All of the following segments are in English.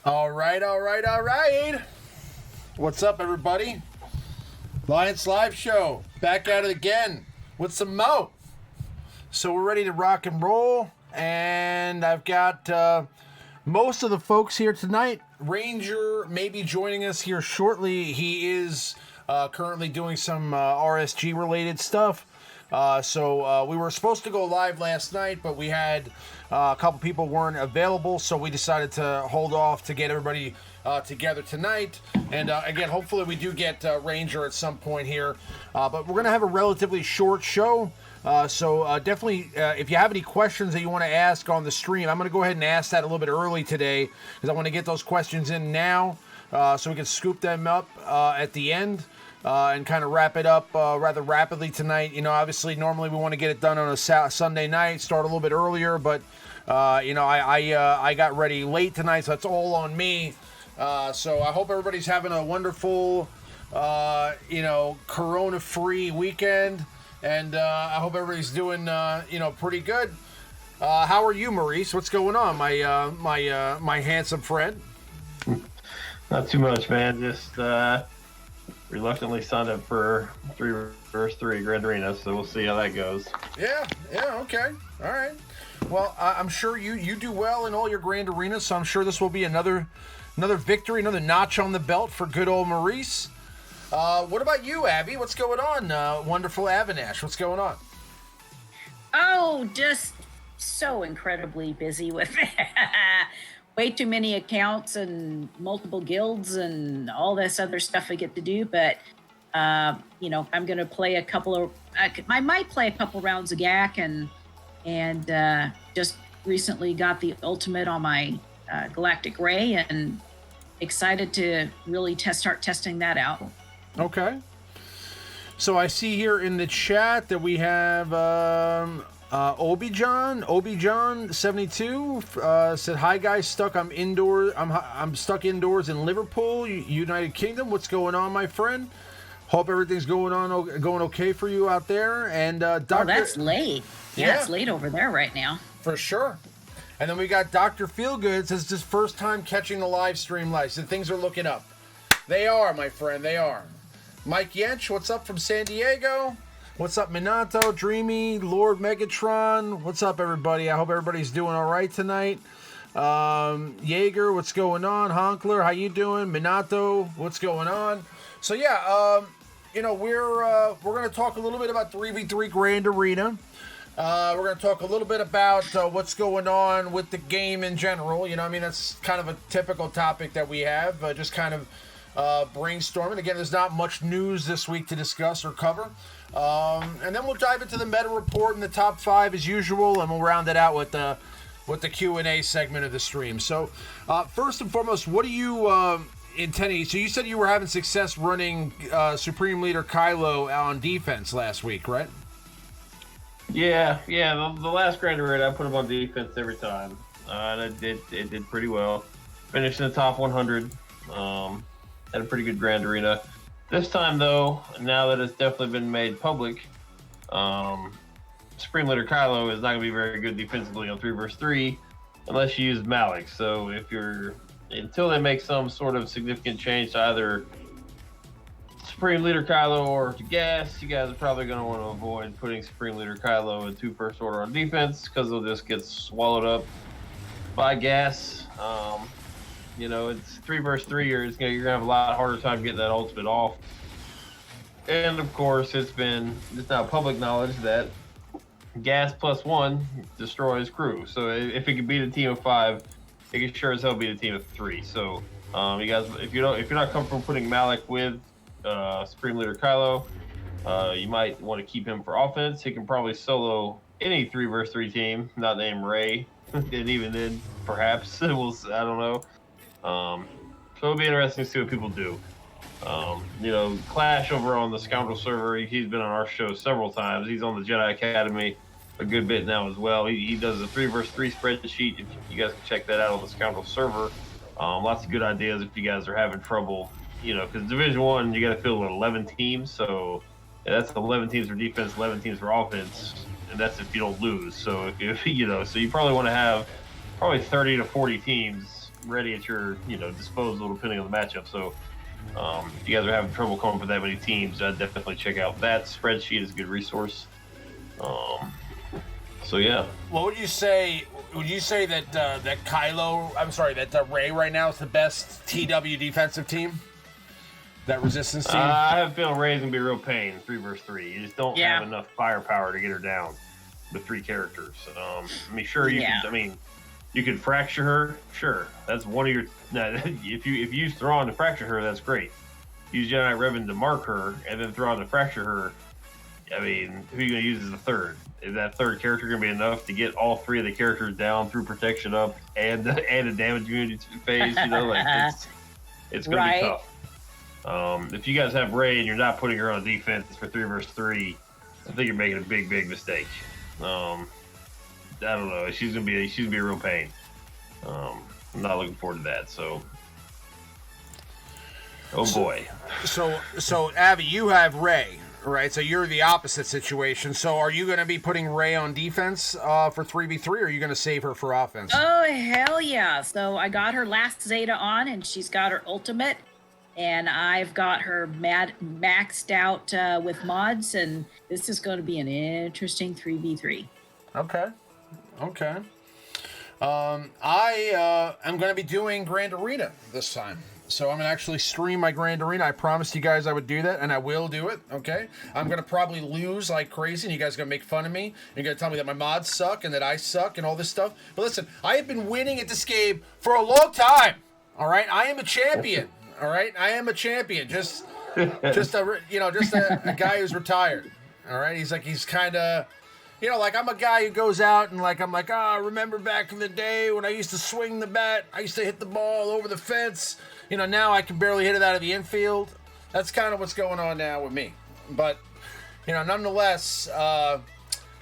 All right, all right, all right. What's up, everybody? Alliance Live Show, back at it again with some Mo. So we're ready to rock and roll, and I've got most of the folks here tonight. Ranger may be joining us here shortly. He is currently doing some RSG-related stuff. So we were supposed to go live last night, but we had a couple people weren't available, so we decided to hold off to get everybody together tonight. And again, hopefully we do get Ranger at some point here. But we're going to have a relatively short show. So definitely, if you have any questions that you want to ask on the stream, I'm going to go ahead and ask that a little bit early today, because I want to get those questions in now so we can scoop them up at the end. And kind of wrap it up rather rapidly tonight. You know, obviously, normally we want to get it done on a Sunday night, start a little bit earlier, but you know, I got ready late tonight, so that's all on me. So I hope everybody's having a wonderful, you know, Corona-free weekend, and I hope everybody's doing, you know, pretty good. How are you, Maurice? What's going on, my handsome friend? Not too much, man. Just reluctantly signed up for 3 vs 3 Grand Arena, so we'll see how that goes. Yeah, okay. All right. Well, I'm sure you do well in all your Grand Arenas, so I'm sure this will be another victory, another notch on the belt for good old Maurice. What about you, Abby? What's going on? Wonderful Avinash, what's going on? Oh, just so incredibly busy with way too many accounts and multiple guilds and all this other stuff I get to do. But, you know, I'm going to play a couple of, I might play a couple rounds of GAC and just recently got the ultimate on my Galactic Ray and excited to really start testing that out. Okay. So I see here in the chat that we have Obijon72 said, "Hi guys, I'm stuck indoors in Liverpool, United Kingdom. What's going on, my friend? Hope everything's going okay for you out there." And Dr. Oh, that's late. Yeah, it's late over there right now. For sure. And then we got Dr. Feelgood says, "This first time catching the live stream live. So things are looking up." They are, my friend. They are. Mike Yench, what's up from San Diego? What's up, Minato, Dreamy, Lord Megatron? What's up, everybody? I hope everybody's doing all right tonight. Jaeger, what's going on? Honkler, how you doing? Minato, what's going on? So yeah, you know, we're going to talk a little bit about 3v3 Grand Arena. We're going to talk a little bit about what's going on with the game in general. You know, I mean, that's kind of a typical topic that we have, just kind of brainstorming. Again, there's not much news this week to discuss or cover. And then we'll dive into the meta report and the top 5 as usual, and we'll round it out with the Q&A segment of the stream. So, first and foremost, what are you intending? So you said you were having success running Supreme Leader Kylo on defense last week, right? Yeah. The last Grand Arena, I put him on defense every time, and it did pretty well. Finished in the top 100. Had a pretty good Grand Arena. This time, though, now that it's definitely been made public, Supreme Leader Kylo is not going to be very good defensively on 3 vs 3 unless you use Malik. So until they make some sort of significant change to either Supreme Leader Kylo or to Gas, you guys are probably going to want to avoid putting Supreme Leader Kylo in 2 first order on defense, because they'll just get swallowed up by Gas. You know, it's 3 vs 3, you're going to have a lot harder time getting that ultimate off. And of course, it's now public knowledge that Gas +1 destroys crew. So if it can beat a team of 5, it can sure as hell beat a team of 3. So you guys, if you're not comfortable putting Malik with Supreme Leader Kylo, you might want to keep him for offense. He can probably solo any 3 vs 3 team, not named Ray. And even then, perhaps I don't know. So it'll be interesting to see what people do. You know, Clash over on the Scoundrel server, he's been on our show several times. He's on the Jedi Academy a good bit now as well. He does a 3 vs 3 spreadsheet. If you guys can check that out on the Scoundrel server. Lots of good ideas if you guys are having trouble. You know, because Division 1, you got to fill with 11 teams. So that's 11 teams for defense, 11 teams for offense. And that's if you don't lose. So if you know, so you probably want to have probably 30 to 40 teams ready at your disposal depending on the matchup. So if you guys are having trouble coming up with that many teams, I'd definitely check out that spreadsheet. Is a good resource. So yeah. What would you say? Would you say that that Ray right now is the best TW defensive team? That resistance team? I have a feeling Ray's gonna be a real pain 3 versus 3. You just don't have enough firepower to get her down with 3 characters. You could fracture her. Sure, that's one of your. If you use Thrawn to fracture her, that's great. Use Jedi Revan to mark her, and then Thrawn to fracture her. I mean, who are you gonna use as a third? Is that third character gonna be enough to get all 3 of the characters down through protection up and a damage immunity phase? It's gonna be tough. If you guys have Rey and you're not putting her on defense for 3 versus 3, I think you're making a big mistake. I don't know. She's gonna be a real pain. I'm not looking forward to that. So, boy. So Abby, you have Rey, right? So you're the opposite situation. So are you going to be putting Rey on defense for 3v3, or are you going to save her for offense? Oh hell yeah! So I got her last Zeta on, and she's got her ultimate. And I've got her maxed out with mods, and this is going to be an interesting 3v3. Okay. I am going to be doing Grand Arena this time. So I'm going to actually stream my Grand Arena. I promised you guys I would do that, and I will do it, okay? I'm going to probably lose like crazy, and you guys are going to make fun of me. You're going to tell me that my mods suck and that I suck and all this stuff. But listen, I have been winning at this game for a long time, all right? I am a champion. All right, I am a champion. Just a guy who's retired. All right, he's kind of, like I'm a guy who goes out and I'm like, remember back in the day when I used to swing the bat, I used to hit the ball over the fence. Now I can barely hit it out of the infield. That's kind of what's going on now with me. But nonetheless, I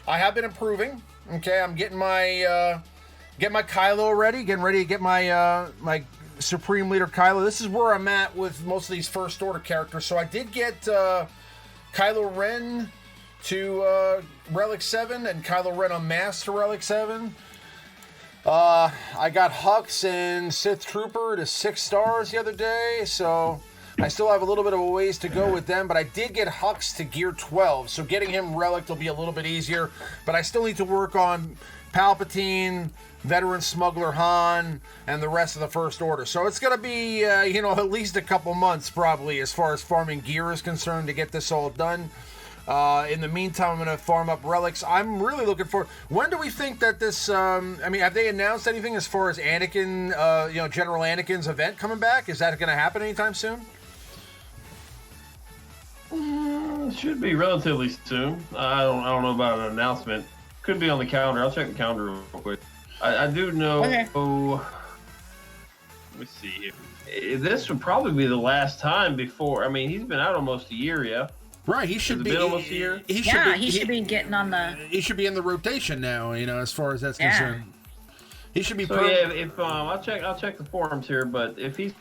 have been improving. Okay, I'm getting my Kylo ready, getting ready to get my Supreme Leader Kylo. This is where I'm at with most of these First Order characters. So I did get Kylo Ren to Relic 7 and Kylo Ren Unmasked to Relic 7. I got Hux and Sith Trooper to 6 stars the other day, so I still have a little bit of a ways to go with them, but I did get Hux to Gear 12, so getting him Relic will be a little bit easier, but I still need to work on Palpatine, Veteran Smuggler Han, and the rest of the First Order. So it's going to be, at least a couple months probably as far as farming gear is concerned to get this all done. In the meantime, I'm going to farm up relics. I'm really looking for. When do we think that this? Have they announced anything as far as Anakin, General Anakin's event coming back? Is that going to happen anytime soon? It should be relatively soon. I don't know about an announcement. Could be on the calendar. I'll check the calendar real quick. I do know. Okay. Let me see here. This would probably be the last time before. I mean, he's been out almost a year, yeah. Right, he should be almost a year. He should be getting on the. He should be in the rotation now. As far as that's concerned. He should be. So if I'll check the forums here, but if he's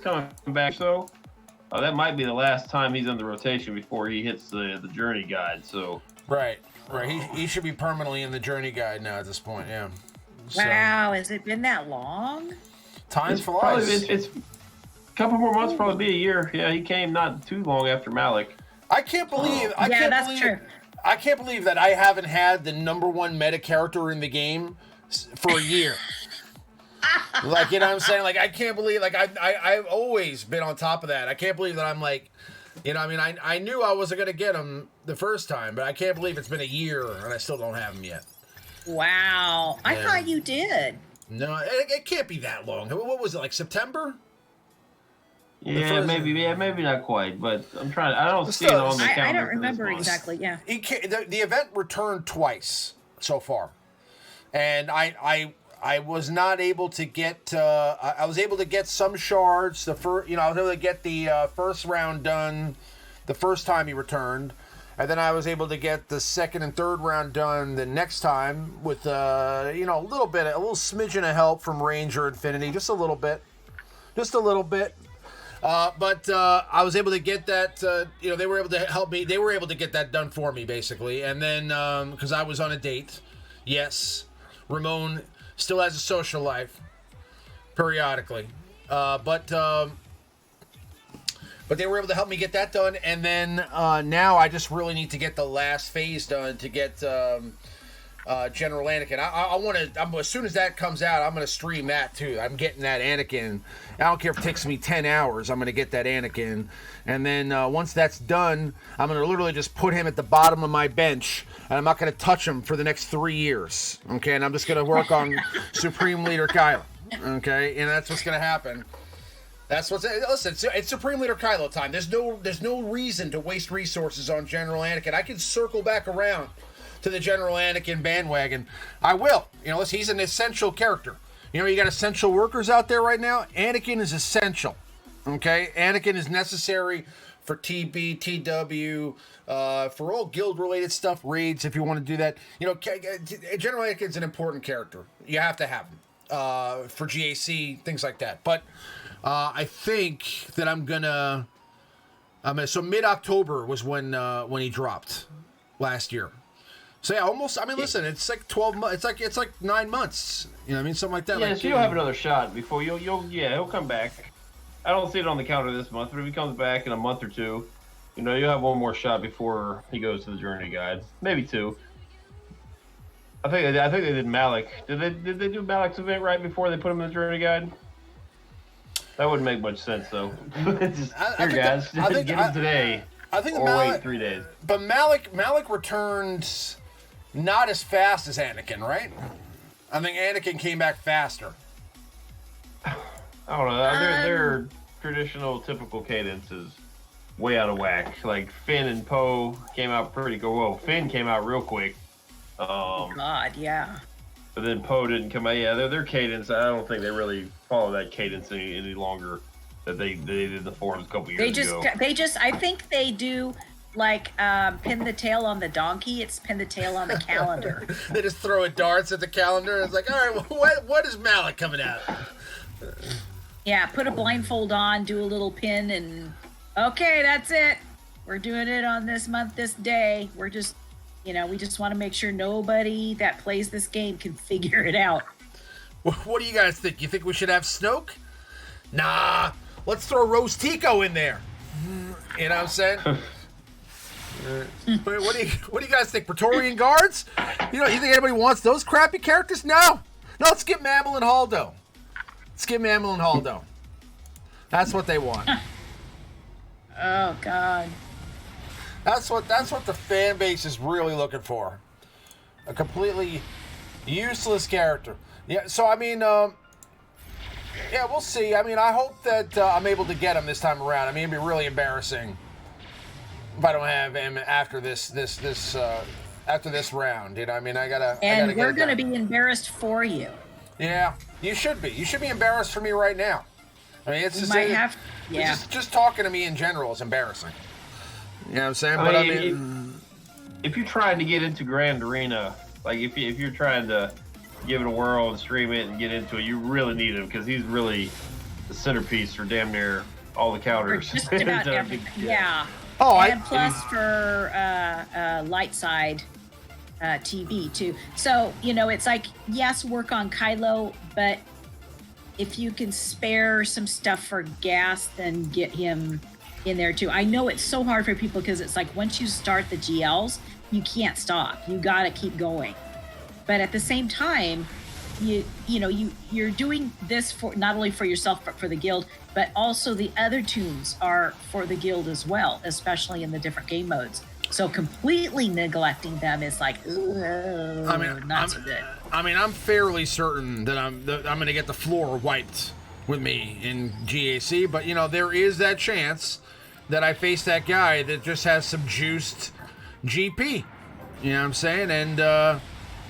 coming back, that might be the last time he's in the rotation before he hits the journey guide. So. Right. He should be permanently in the journey guide now at this point. Yeah. Wow, has it been that long? Time flies. It's a couple more months, probably be a year. Yeah, he came not too long after Malik. I can't believe. True. I can't believe that I haven't had the #1 meta character in the game for a year. You know what I'm saying? I can't believe. I've always been on top of that. I can't believe that I'm I knew I wasn't gonna get him the first time, but I can't believe it's been a year and I still don't have him yet. Wow, I thought you did. No, it can't be that long. What was it, September? Yeah, maybe not quite, but I'm trying. I don't see it on the calendar. I don't remember exactly. Yeah, the event returned twice so far, and I was not able to get. I was able to get some shards. I was able to get the first round done the first time he returned, and then I was able to get the second and third round done the next time with a little smidgen of help from Ranger Infinity, just a little bit. But I was able to get that, they were able to help me. They were able to get that done for me, basically. And then, because I was on a date, yes, Ramon still has a social life. periodically. But they were able to help me get that done, and then now I just really need to get the last phase done to get General Anakin. I want to. As soon as that comes out, I'm going to stream that too. I'm getting that Anakin. I don't care if it takes me 10 hours. I'm going to get that Anakin, and then once that's done, I'm going to literally just put him at the bottom of my bench, and I'm not going to touch him for the next 3 years. Okay, and I'm just going to work on Supreme Leader Kylo. Okay, and that's what's going to happen. That's what's listen. It's Supreme Leader Kylo time. There's no reason to waste resources on General Anakin. I can circle back around to the General Anakin bandwagon. I will. You know, listen, he's an essential character. You know, you got essential workers out there right now. Anakin is essential. Okay, Anakin is necessary for TB, TW, for all guild-related stuff, raids. If you want to do that, you know, General Anakin's an important character. You have to have him for GAC, things like that. But I think that I'm gonna. So mid-October was when he dropped last year. So yeah, almost. I mean, listen, it's like 12 months. It's like 9 months. You know what I mean? Something like that. Yeah, like, so you'll have another shot before he'll come back. I don't see it on the calendar this month, but if he comes back in a month or two, you know, you'll have one more shot before he goes to the Journey Guide, maybe two. I think they did Malik. Did they do Malik's event right before they put him in the Journey Guide? That wouldn't make much sense, though. Just, guys, get him today. I think or Malik, wait 3 days. But Malik returned not as fast as Anakin, right? I think Anakin came back faster. I don't know. Their traditional, typical cadence is way out of whack. Like Finn and Poe came out pretty good. Well, Finn came out real quick. God, yeah. But then Poe didn't come out. Yeah, their cadence. I don't think they really follow that cadence any longer that they did in the forums a couple years ago. I think they do like pin the tail on the donkey. It's pin the tail on the calendar. They just throw a darts at the calendar. It's like, all right, what is Malik coming out? Yeah, put a blindfold on, do a little pin, and okay, that's it. We're doing it on this month, this day. We're just, you know, we just want to make sure nobody that plays this game can figure it out. What do you guys think? You think we should have Snoke? Nah, let's throw Rose Tico in there. You know what I'm saying? What do you guys think? Praetorian Guards? You think anybody wants those crappy characters? No, let's get Mammal and Haldo. That's what they want. Oh God. That's what the fan base is really looking for. A completely useless character. Yeah. So I mean, yeah, we'll see. I mean, I hope that I'm able to get him this time around. I mean, it'd be really embarrassing if I don't have him after this round. You know, I mean, And we're gonna be embarrassed for you. Yeah, you should be. You should be embarrassed for me right now. I mean, it's just just talking to me in general is embarrassing. You know what I'm saying? I mean, if you're trying to get into Grand Arena, like if you're trying to give it a whirl and stream it and get into it, you really need him because he's really the centerpiece for damn near all the counters. For just about everything. Yeah. Oh, and plus for light side TV too. So, it's like, yes, work on Kylo, but if you can spare some stuff for gas, then get him in there too. I know it's so hard for people because it's like once you start the GLs, you can't stop. You got to keep going. But at the same time, you're doing this for not only for yourself but for the guild, but also the other tunes are for the guild as well, especially in the different game modes. So completely neglecting them is like, not so good. I mean, I'm fairly certain that I'm going to get the floor wiped with me in GAC, but there is that chance that I face that guy that just has some juiced GP. You know what I'm saying? And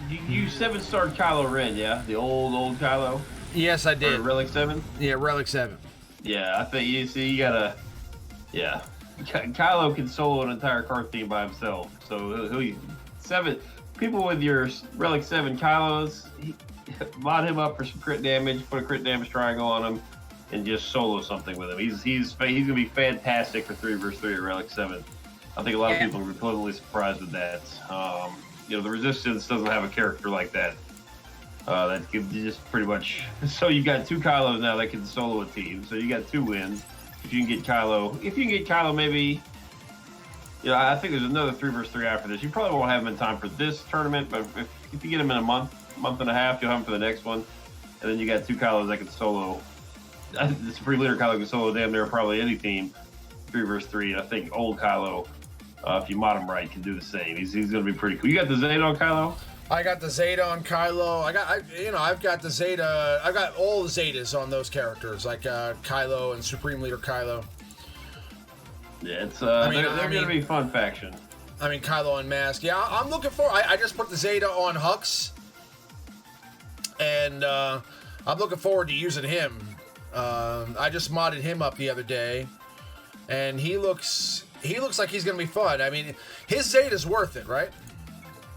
you 7-starred Kylo Ren, yeah? The old Kylo? Yes, I did. Or Relic 7? Yeah, Relic 7. Yeah, I think you gotta. Yeah. Kylo can solo an entire card theme by himself. So people with your Relic 7 Kylos, mod him up for some crit damage, put a crit damage triangle on him, and just solo something with him. He's gonna be fantastic for 3 vs 3 at Relic 7. I think a lot of people will be pleasantly surprised with that. The Resistance doesn't have a character like that. That gives you just pretty much. So you got 2 Kylos now that can solo a team. So you got 2 wins. If you can get Kylo, maybe. I think there's another 3 versus 3 after this. You probably won't have him in time for this tournament, but if you get him in a month and a half, you'll have him for the next one. And then you got 2 Kylos that can solo. The Supreme Leader Kylo can solo damn near probably any team, 3 versus 3. And I think old Kylo, if you mod him right, can do the same. He's going to be pretty cool. You got the Zeta on Kylo? I got the Zeta on Kylo. I've got the Zeta. I've got all the Zetas on those characters, like Kylo and Supreme Leader Kylo. Yeah, it's they're going to be a fun faction. I mean, Kylo Unmasked. Yeah, I'm looking for. I just put the Zeta on Hux, and I'm looking forward to using him. I just modded him up the other day, and he looks like he's going to be fun. I mean, his Zeta's worth it, right?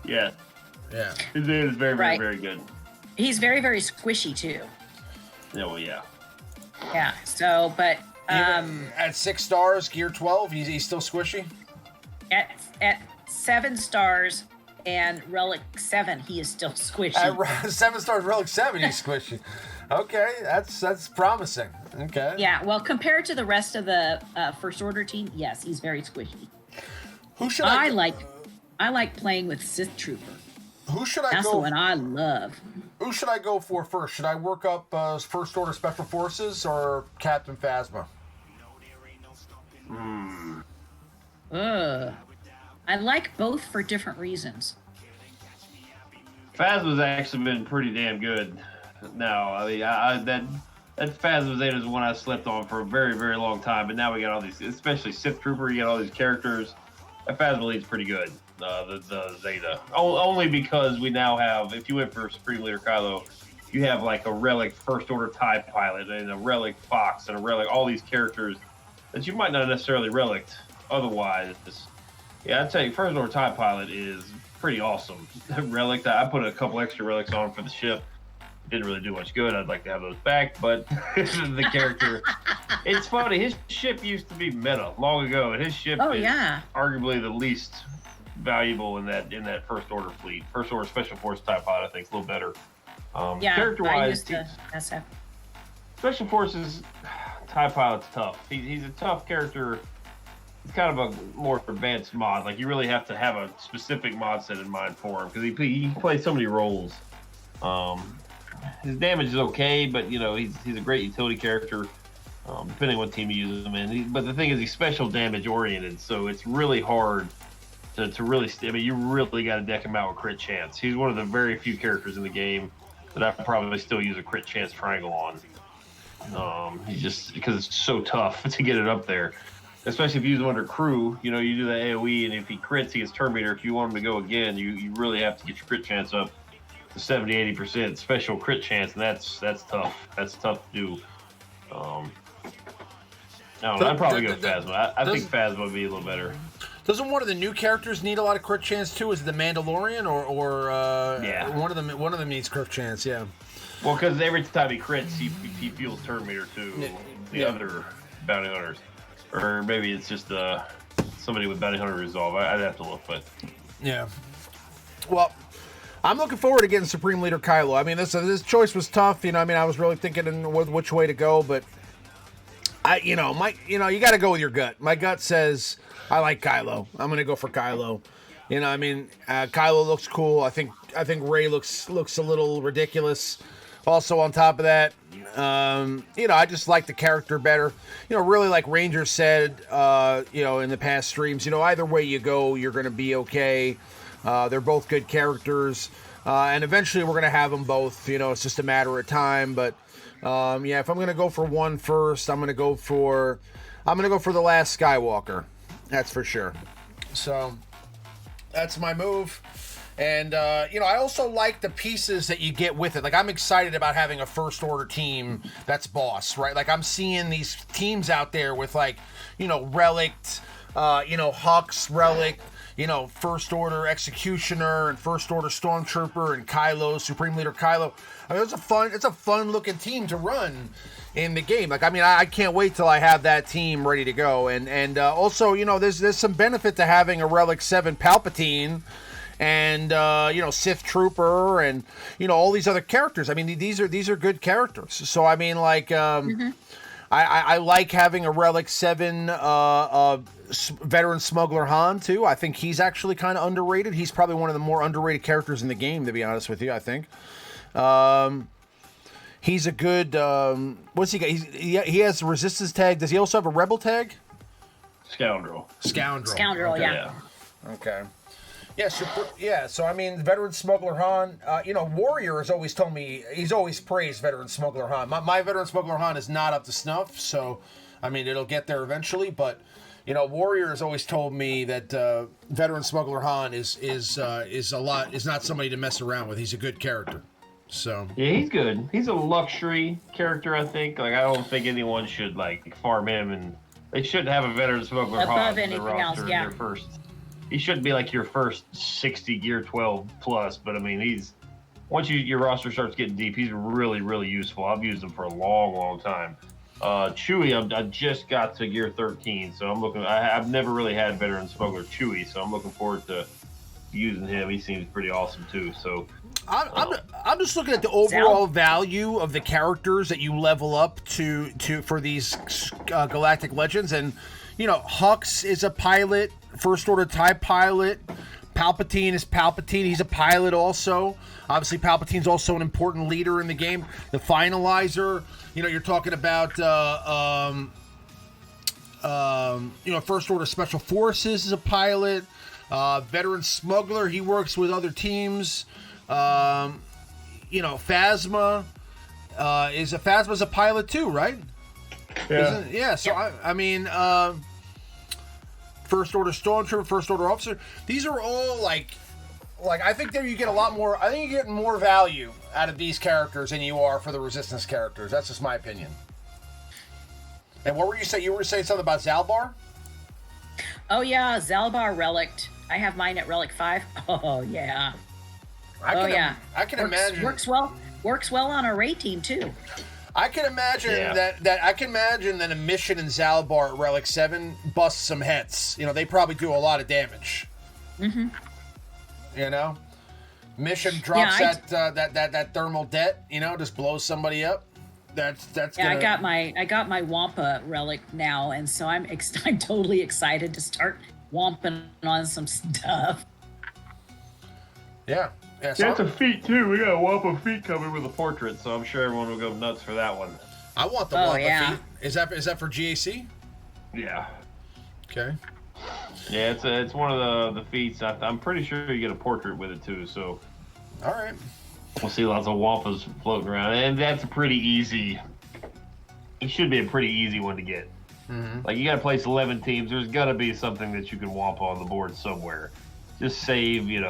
Yeah. Yeah. His Zeta is very, very, very good. He's very, very squishy too. Yeah, well, yeah. Yeah. So, but at 6 stars, Gear 12, he's still squishy. At 7 stars and Relic 7, he is still squishy. At 7 stars, Relic 7, he's squishy. Okay, that's promising. Okay. Yeah. Well, compared to the rest of the First Order team, yes, he's very squishy. Who should I like playing with Sith Trooper. Who should I That's go? the one I love. Who should I go for first? Should I work up First Order Special Forces or Captain Phasma? I like both for different reasons. Phasma's actually been pretty damn good. Now, I mean, that Phasma Zeta is one I slept on for a very, very long time, but now we got all these, especially Sith Trooper, you got all these characters. That Phasma lead's pretty good. The Zeta. Only because we now have, if you went for Supreme Leader Kylo, you have like a Relic First Order TIE Pilot and a Relic Fox and a Relic, all these characters that you might not necessarily Relic otherwise. Yeah, I'd say First Order TIE Pilot is pretty awesome. Relic, I put a couple extra relics on for the ship. Didn't really do much good. I'd like to have those back, but the character, it's funny. His ship used to be meta long ago, and his ship is arguably the least valuable in that First Order fleet. First Order Special Force type pilot, I think, is a little better. Character-wise, Special Forces TIE Pilot's tough. He's a tough character. It's kind of a more advanced mod. Like, you really have to have a specific mod set in mind for him because he plays so many roles. His damage is okay, but he's a great utility character, depending on what team you use him in. But the thing is, he's special damage oriented, so it's really hard to really. I mean, you really got to deck him out with crit chance. He's one of the very few characters in the game that I probably still use a crit chance triangle on. He's just because it's so tough to get it up there, especially if you use him under crew. You do the AOE, and if he crits, he gets Terminator. If you want him to go again, you really have to get your crit chance up to 70-80% special crit chance, and that's tough. That's tough to do. I don't know. I'd probably go Phasma. I think Phasma would be a little better. Doesn't one of the new characters need a lot of crit chance too? Is it the Mandalorian or one of them needs crit chance? Yeah. Well, because every time he crits, he fuels Terminator to the other bounty hunters, or maybe it's just somebody with bounty hunter resolve. I'd have to look, but yeah. Well, I'm looking forward to getting Supreme Leader Kylo. I mean, this choice was tough. I was really thinking which way to go, but you got to go with your gut. My gut says I like Kylo. I'm going to go for Kylo. Kylo looks cool. I think Rey looks a little ridiculous. Also, on top of that, I just like the character better. Really, like Ranger said, in the past streams, either way you go, you're going to be okay. They're both good characters, and eventually we're going to have them both. It's just a matter of time. But if I'm going to go for one first, I'm going to go for the last Skywalker. That's for sure. So that's my move. And I also like the pieces that you get with it. Like, I'm excited about having a First Order team that's boss, right? Like, I'm seeing these teams out there with Relic, Hux, Relic. First Order Executioner and First Order Stormtrooper and Kylo, Supreme Leader Kylo. I mean, it's a fun looking team to run in the game. Like, I mean, I can't wait till I have that team ready to go. And also, there's some benefit to having a Relic 7 Palpatine and Sith Trooper, and all these other characters. I mean, these are good characters. So I mean, like, I like having a Relic 7 veteran smuggler Han too. I think he's actually kind of underrated. He's probably one of the more underrated characters in the game, to be honest with you. I think. He's a good. What's he got? He has a resistance tag. Does he also have a rebel tag? Scoundrel. Scoundrel, okay. yeah. Okay. Yeah, so I mean, veteran smuggler Han. Warrior has always told me, he's always praised veteran smuggler Han. My veteran smuggler Han is not up to snuff, so I mean, it'll get there eventually. But Warrior has always told me that veteran smuggler Han is not somebody to mess around with. He's a good character. So yeah, he's good. He's a luxury character, I think. Like, I don't think anyone should like farm him, and they shouldn't have a veteran smuggler above on their anything roster else. Yeah. their first. He shouldn't be like your first 60 gear 12 plus, but I mean, once your roster starts getting deep, he's really, really useful. I've used him for a long, long time. Chewie, I just got to gear 13, so I'm looking. I've never really had veteran smuggler Chewie, so I'm looking forward to using him. He seems pretty awesome too. So I'm just looking at the overall value of the characters that you level up to for these Galactic Legends, and Hux is a pilot, First Order TIE pilot. Palpatine is Palpatine. He's a pilot also. Obviously, Palpatine's also an important leader in the game. The Finalizer. You're talking about First Order Special Forces is a pilot. Veteran Smuggler. He works with other teams. Phasma Phasma's a pilot too, right? yeah. So I mean, First Order Stormtrooper, First Order Officer. These are all like I think you get a lot more. I think you're getting more value out of these characters than you are for the Resistance characters. That's just my opinion. And what were you saying? You were saying something about Zalbar? Oh yeah, Zalbar Relic. I have mine at Relic 5. Oh yeah. I can imagine. Works well on a raid team too. I can imagine that a mission in Zalbar at Relic 7 busts some heads. They probably do a lot of damage. Mm-hmm. Mission drops that thermal debt. Just blows somebody up. That's I got my Wampa relic now, and so I'm totally excited to start wamping on some stuff. Yeah. That's a feat too. We got a Wampa feat coming with a portrait, so I'm sure everyone will go nuts for that one. I want the Wampa feat. Is that for GAC? Yeah. Okay. Yeah, it's one of the feats. I'm pretty sure you get a portrait with it too. So. All right. We'll see lots of Wampas floating around, and that's a pretty easy. It should be a pretty easy one to get. Mm-hmm. Like, you got to place 11 teams. There's got to be something that you can Wampa on the board somewhere. Just save, I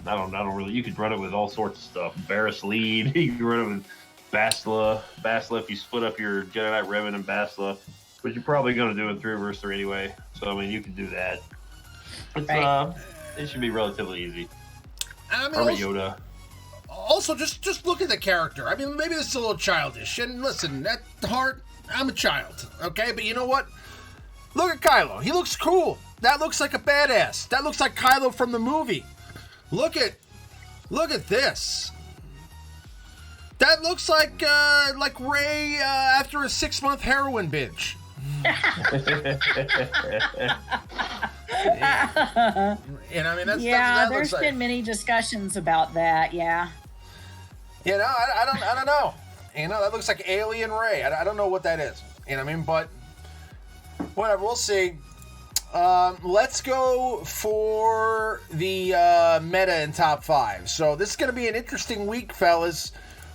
don't really. You could run it with all sorts of stuff. Barris lead. You can run it with Basla. If you split up your Jedi Knight Revan and Basla, but you're probably going to do it 3 versus 3 anyway. So I mean, you can do that. It's it should be relatively easy. I mean, Yoda. Also, just look at the character. I mean, maybe this is a little childish. And listen, at heart, I'm a child. Okay, but you know what? Look at Kylo. He looks cool. That looks like a badass. That looks like Kylo from the movie. Look at this. That looks like Rey after a 6-month heroin binge. And I mean, that there's looks been many discussions about that. Yeah. I don't know. That looks like Alien Rey. I don't know what that is. But whatever. We'll see. Let's go for the meta in top 5. So this is going to be an interesting week, fellas.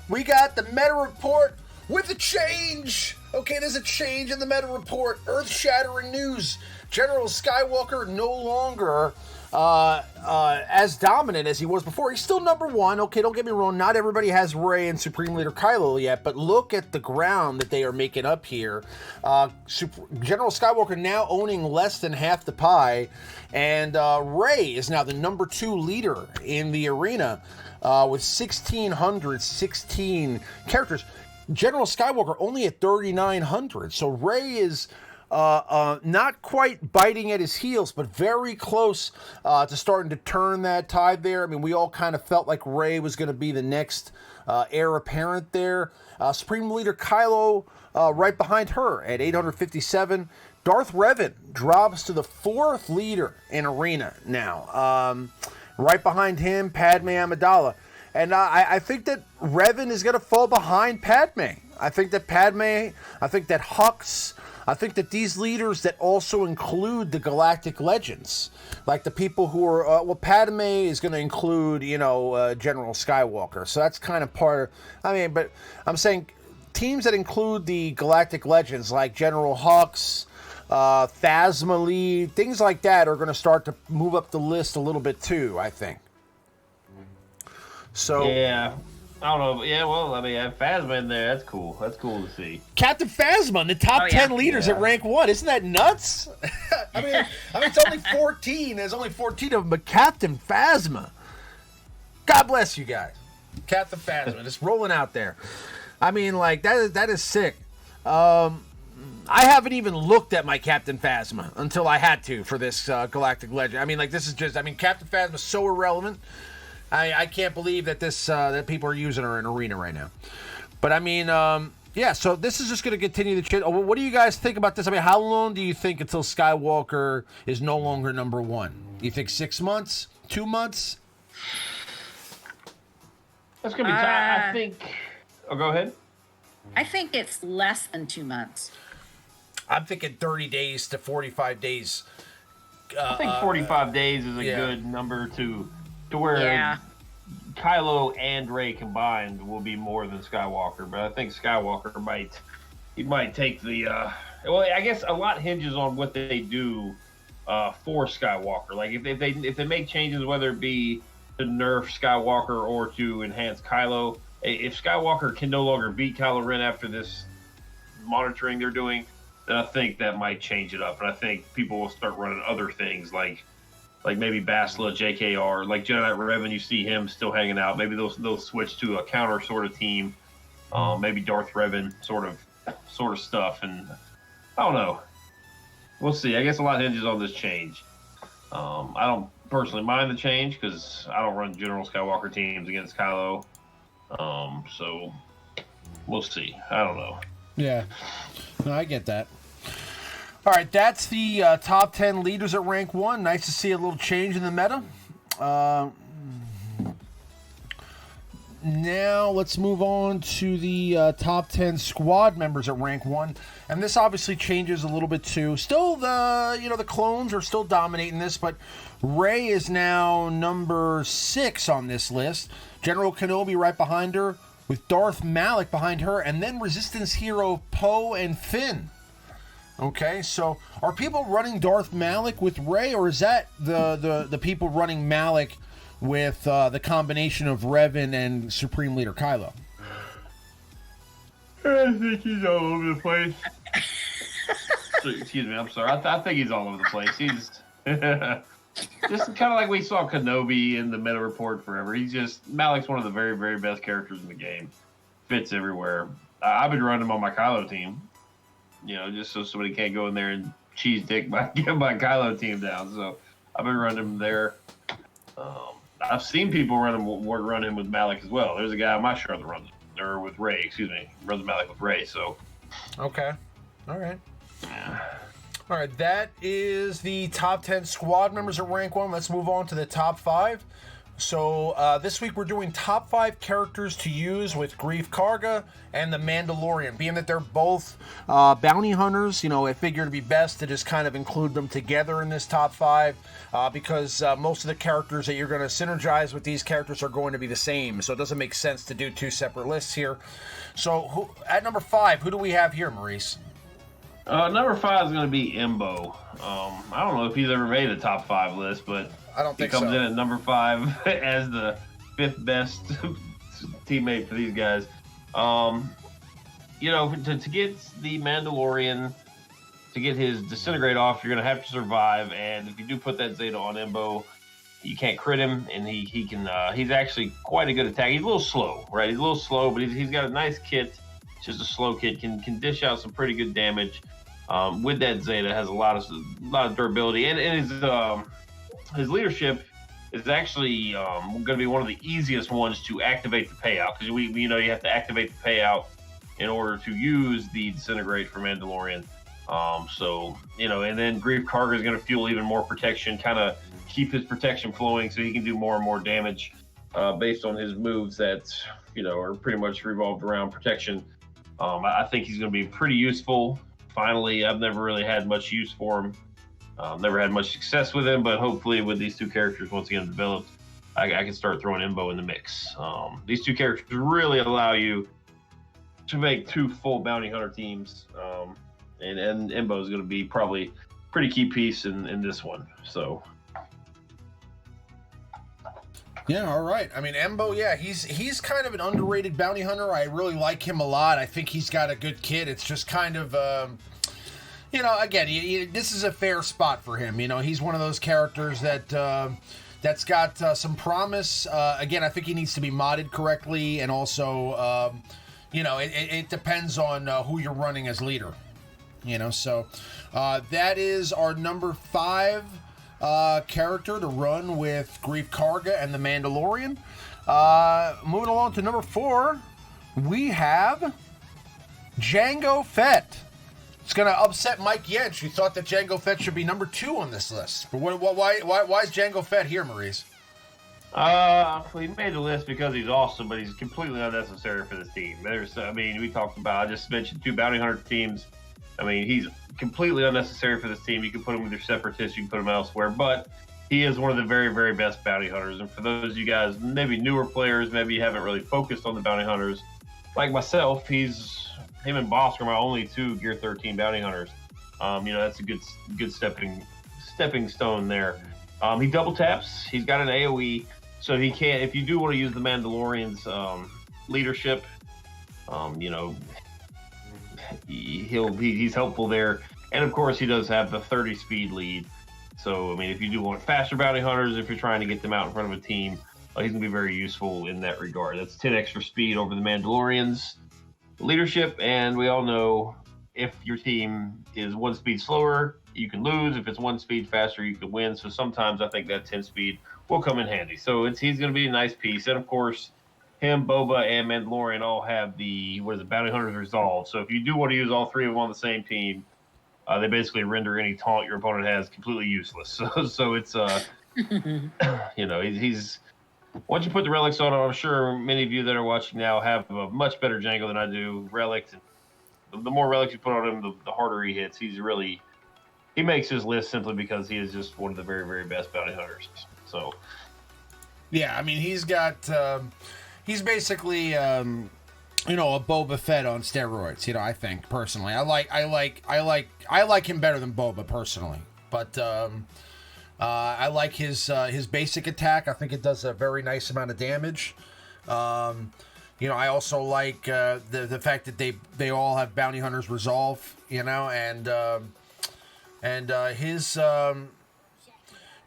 We got the meta report with a change. Okay, there's a change in the meta report. Earth-shattering news. General Skywalker no longer as dominant as he was before. He's still number 1. Okay, don't get me wrong. Not everybody has Rey and Supreme Leader Kylo yet, but look at the ground that they are making up here. General Skywalker now owning less than half the pie, and Rey is now the number 2 leader in the arena with 1,616 characters. General Skywalker only at 3,900. So Rey is not quite biting at his heels, but very close to starting to turn that tide there. I mean, we all kind of felt like Rey was going to be the next heir apparent there. Supreme Leader Kylo right behind her at 857. Darth Revan drops to the 4th leader in Arena now. Right behind him, Padme Amidala. And I think that Revan is going to fall behind Padme. I think that Hux, I think that these leaders that also include the Galactic Legends, like the people who are, Padme is going to include, General Skywalker. So that's kind of part of, but I'm saying teams that include the Galactic Legends, like General Hux, Phasma Lee, things like that are going to start to move up the list a little bit too, I think. So yeah, I don't know. Yeah, well, I have Phasma in there. That's cool. That's cool to see. Captain Phasma in the top 10 leaders at rank 1. Isn't that nuts? I mean, it's only 14. There's only 14 of them, but Captain Phasma. God bless you guys. Captain Phasma, just rolling out there. I mean, like, that is sick. I haven't even looked at my Captain Phasma until I had to for this Galactic Legend. I mean, like, this is just, Captain Phasma is so irrelevant. I can't believe that that people are using her in Arena right now. But, so this is just going to continue the change. What do you guys think about this? How long do you think until Skywalker is no longer number 1? Do you think 6 months? 2 months? That's going to be I think... Oh, go ahead. I think it's less than 2 months. I'm thinking 30 days to 45 days. I think 45 days is a good number to where Kylo and Rey combined will be more than Skywalker. But I think Skywalker might take the. Well, I guess a lot hinges on what they do for Skywalker. Like if they make changes, whether it be to nerf Skywalker or to enhance Kylo. If Skywalker can no longer beat Kylo Ren after this monitoring they're doing, then I think that might change it up. And I think people will start running other things like maybe Basla, JKR, like Jedi Knight Revan. You see him still hanging out. Maybe they'll switch to a counter sort of team. Maybe Darth Revan sort of stuff. And I don't know. We'll see. I guess a lot hinges on this change. I don't personally mind the change because I don't run General Skywalker teams against Kylo. So we'll see. I don't know. Yeah. No, I get that. All right, that's the top 10 leaders at rank 1. Nice to see a little change in the meta. Now let's move on to the top 10 squad members at rank 1. And this obviously changes a little bit too. Still, the clones are still dominating this, but Rey is now number 6 on this list. General Kenobi right behind her, with Darth Malak behind her, and then Resistance hero Poe and Finn. Okay, so are people running Darth Malak with Rey, or is that the people running Malak with the combination of Revan and Supreme Leader Kylo? I think he's all over the place. Excuse me, I'm sorry. I think he's all over the place. He's just kind of like we saw Kenobi in the meta report forever. Malak's one of the very, very best characters in the game. Fits everywhere. I've been running him on my Kylo team, just so somebody can't go in there and cheese dick get my Kylo team down. So I've been running him there. I've seen people run him with Malak as well. There's a guy on my show that runs with Rey. Runs Malak with Rey. So okay, all right. All right, that is the top 10 squad members at rank 1. Let's move on to the top 5. So this week we're doing top 5 characters to use with Grief Karga and the Mandalorian. Being that they're both bounty hunters, I figured it'd be best to just kind of include them together in this top 5 because most of the characters that you're going to synergize with these characters are going to be the same. So it doesn't make sense to do 2 separate lists here. So at number 5, who do we have here, Maurice? Number 5 is going to be Embo. I don't know if he's ever made a top 5 list, but I don't think he comes in at number 5 as the 5th best teammate for these guys. To get the Mandalorian, to get his disintegrate off, you're going to have to survive. And if you do put that Zeta on Embo, you can't crit him, and he can. He's actually quite a good attack. He's a little slow, right? He's a little slow, but he's got a nice kit. It's just a slow kit. Can dish out some pretty good damage. with that Zeta has a lot of durability, and his leadership is actually going to be one of the easiest ones to activate the payout, because you have to activate the payout in order to use the disintegrate for Mandalorian. And then Grief Karga is going to fuel even more protection, kind of keep his protection flowing so he can do more and more damage based on his moves that are pretty much revolved around protection. I think he's going to be pretty useful. Finally, I've never really had much use for him. Never had much success with him, but hopefully with these two characters once again developed, I can start throwing Embo in the mix. These two characters really allow you to make 2 full bounty hunter teams, and Embo is going to be probably pretty key piece in this one. So. Yeah, all right. I mean, Embo, yeah, he's kind of an underrated bounty hunter. I really like him a lot. I think he's got a good kit. It's just kind of, again, this is a fair spot for him. He's one of those characters that's got some promise. Again, I think he needs to be modded correctly, and also, it depends on who you're running as leader. So that is our number 5. Character to run with Grief Karga and the Mandalorian. Moving along to number 4, we have Jango Fett. It's going to upset Mike Yench, who thought that Jango Fett should be number 2 on this list. But why is Jango Fett here, Maurice? He made the list because he's awesome, but he's completely unnecessary for this team. We talked about, I just mentioned 2 bounty hunter teams. He's completely unnecessary for this team. You can put him with your separatists, you can put him elsewhere, but he is one of the very, very best bounty hunters. And for those of you guys, maybe newer players, maybe you haven't really focused on the bounty hunters, like myself, him and Bosk are my only 2 Gear 13 bounty hunters. That's a good stepping stone there. He double taps. He's got an AoE, so he can't. If you do want to use the Mandalorian's leadership, he's helpful there, and of course he does have the 30 speed lead. So if you do want faster bounty hunters, if you're trying to get them out in front of a team, he's gonna be very useful in that regard. That's 10 extra speed over the Mandalorian's leadership, and we all know if your team is 1 speed slower, you can lose. If it's 1 speed faster, you can win. So sometimes I think that 10 speed will come in handy. So he's gonna be a nice piece, and of course him, Boba, and Mandalorian all have the bounty hunter's resolve. So if you do want to use all 3 of them on the same team, they basically render any taunt your opponent has completely useless. So it's he's once you put the relics on him, I'm sure many of you that are watching now have a much better Jango than I do. Relics, the more relics you put on him, the harder he hits. He makes his list simply because he is just one of the very, very best bounty hunters. So yeah, he's got. He's basically, a Boba Fett on steroids. I think personally, I like him better than Boba personally. But I like his basic attack. I think it does a very nice amount of damage. I also like the fact that they all have bounty hunters resolve. And his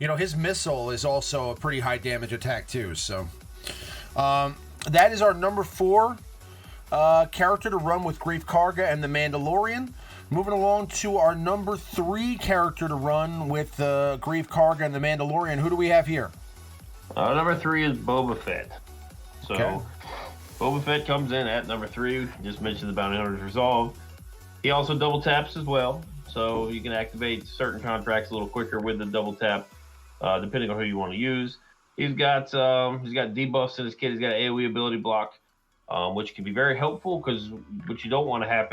his missile is also a pretty high damage attack too. So. That is our number 4 character to run with Grief Karga and the Mandalorian. Moving along to our number 3 character to run with Grief Karga and the Mandalorian. Who do we have here? Number 3 is Boba Fett. So okay. Boba Fett comes in at number 3. Just mentioned the Bounty Hunter's Resolve. He also double taps as well, so you can activate certain contracts a little quicker with the double tap, depending on who you want to use. He's got debuffs in his kit. He's got an AoE ability block, which can be very helpful, because what you don't want to have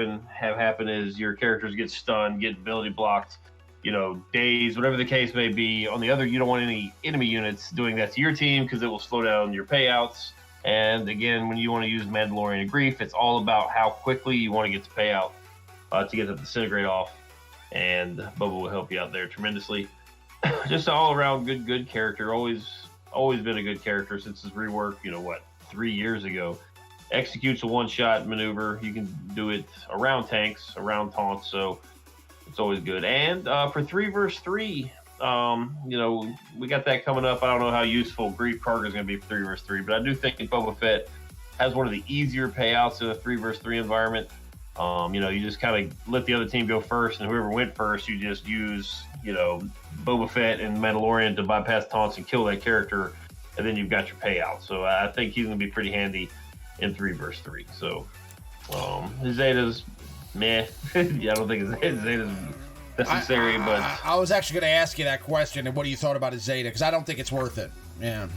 happen is your characters get stunned, get ability blocked, dazed, whatever the case may be. On the other, you don't want any enemy units doing that to your team, because it will slow down your payouts. And again, when you want to use Mandalorian and Grief, it's all about how quickly you want to get the payout to get the disintegrate off. And Boba will help you out there tremendously. Just an all-around good character. Always been a good character since his rework, 3 years ago. Executes a one-shot maneuver. You can do it around tanks, around taunts, so it's always good. And for 3 versus 3, we got that coming up. I don't know how useful Grief Karga is going to be for 3 versus 3, but I do think Boba Fett has one of the easier payouts in a 3 versus 3 environment. You just kind of let the other team go first, and whoever went first, you just use, Boba Fett and Mandalorian to bypass taunts and kill that character, and then you've got your payout. So I think he's going to be pretty handy in 3 versus 3. So Zeta's meh. Yeah, I don't think Zeta's necessary, but I was actually going to ask you that question, and what do you thought about his Zeta? Because I don't think it's worth it. Yeah.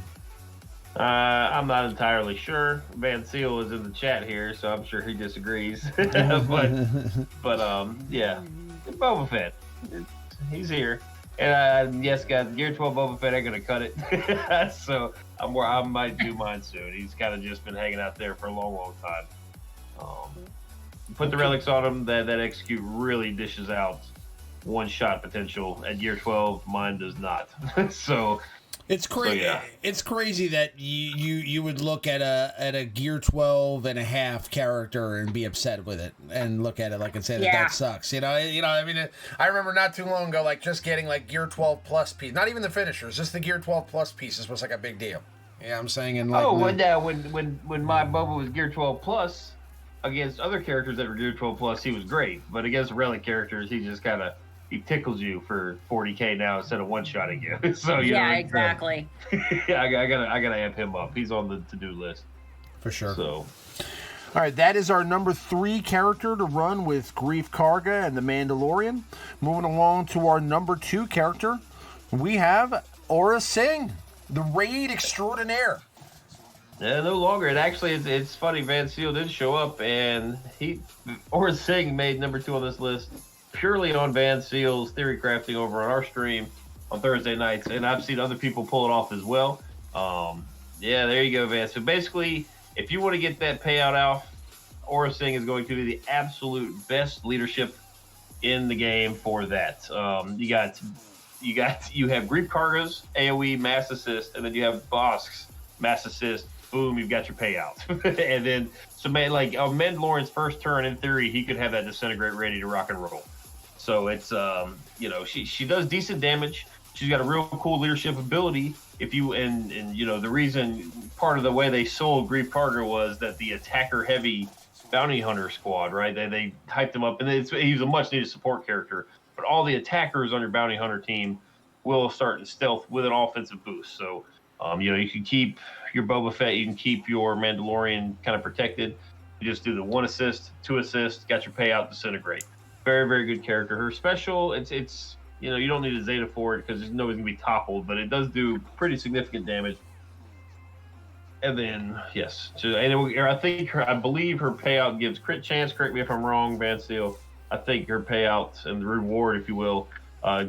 I'm not entirely sure. Van Seal is in the chat here, so I'm sure he disagrees. but yeah, Boba Fett, he's here, and yes, guys, Gear 12 Boba Fett ain't gonna cut it. So I might do mine soon. He's kind of just been hanging out there for a long time. Put the relics on him. That execute really dishes out one-shot potential. At Gear 12, mine does not. So. It's crazy. So, yeah. It's crazy that you would look at a Gear 12 and a half character and be upset with it, and look at it like and say that sucks. I mean, I remember not too long ago, like just getting like Gear 12 plus piece, not even the finishers, just the Gear 12 plus pieces was like a big deal. Yeah, I'm saying in like. When my Boba was Gear 12 plus against other characters that were Gear 12 plus, he was great, but against relic characters, he just kind of. He tickles you for 40K now instead of one-shotting you. So exactly. Yeah, I gotta amp him up. He's on the to-do list for sure. So, all right, that is our number 3 character to run with Greef Karga and the Mandalorian. Moving along to our number 2 character, we have Aura Singh, the Raid Extraordinaire. Yeah, no longer. And actually, it's funny. Van Seal did show up, and Aura Singh made number 2 on this list. Purely on Van Seal's theory crafting over on our stream on Thursday nights, and I've seen other people pull it off as well. Yeah, there you go, Van. So basically, if you want to get that payout out, Aura Singh is going to be the absolute best leadership in the game for that. You have Greef Karga's AOE mass assist, and then you have Bosk's mass assist. Boom, you've got your payout. And then, so like Mandalorian's first turn, in theory, he could have that disintegrate ready to rock and roll. So it's, she does decent damage. She's got a real cool leadership ability. The reason, part of the way they sold Greef Karga was that the attacker heavy bounty hunter squad, right? They hyped him up, and he's a much needed support character. But all the attackers on your bounty hunter team will start in stealth with an offensive boost. So, you can keep your Boba Fett, you can keep your Mandalorian kind of protected. You just do the 1 assist, 2 assist, got your payout, disintegrate. Very, very good character. Her special, it's you don't need a Zeta for it because nobody's gonna be toppled, but it does do pretty significant damage. And then yes, I believe her payout gives crit chance. Correct me if I'm wrong, Van Seal. I think her payout and the reward, if you will,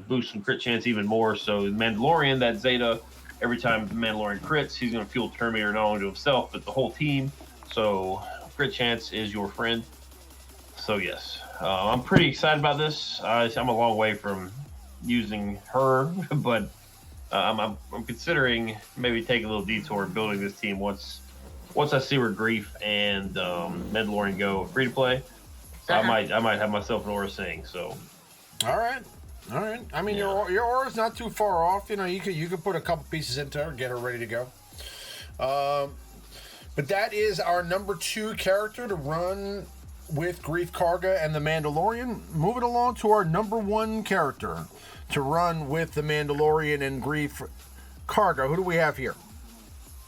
boosts some crit chance even more. So Mandalorian, that Zeta. Every time the Mandalorian crits, he's going to fuel Terminator not only to himself, but the whole team. So, crit chance is your friend. So, yes. I'm pretty excited about this. I'm a long way from using her, but I'm considering maybe taking a little detour building this team once I see where Greef and Mandalorian go free to play. So I might have myself an Aura Singh. So, all right. I mean, your aura's not too far off. You could put a couple pieces into her, get her ready to go. But that is our number 2 character to run with Greef Karga and the Mandalorian. Moving along to our number 1 character to run with the Mandalorian and Greef Karga. Who do we have here?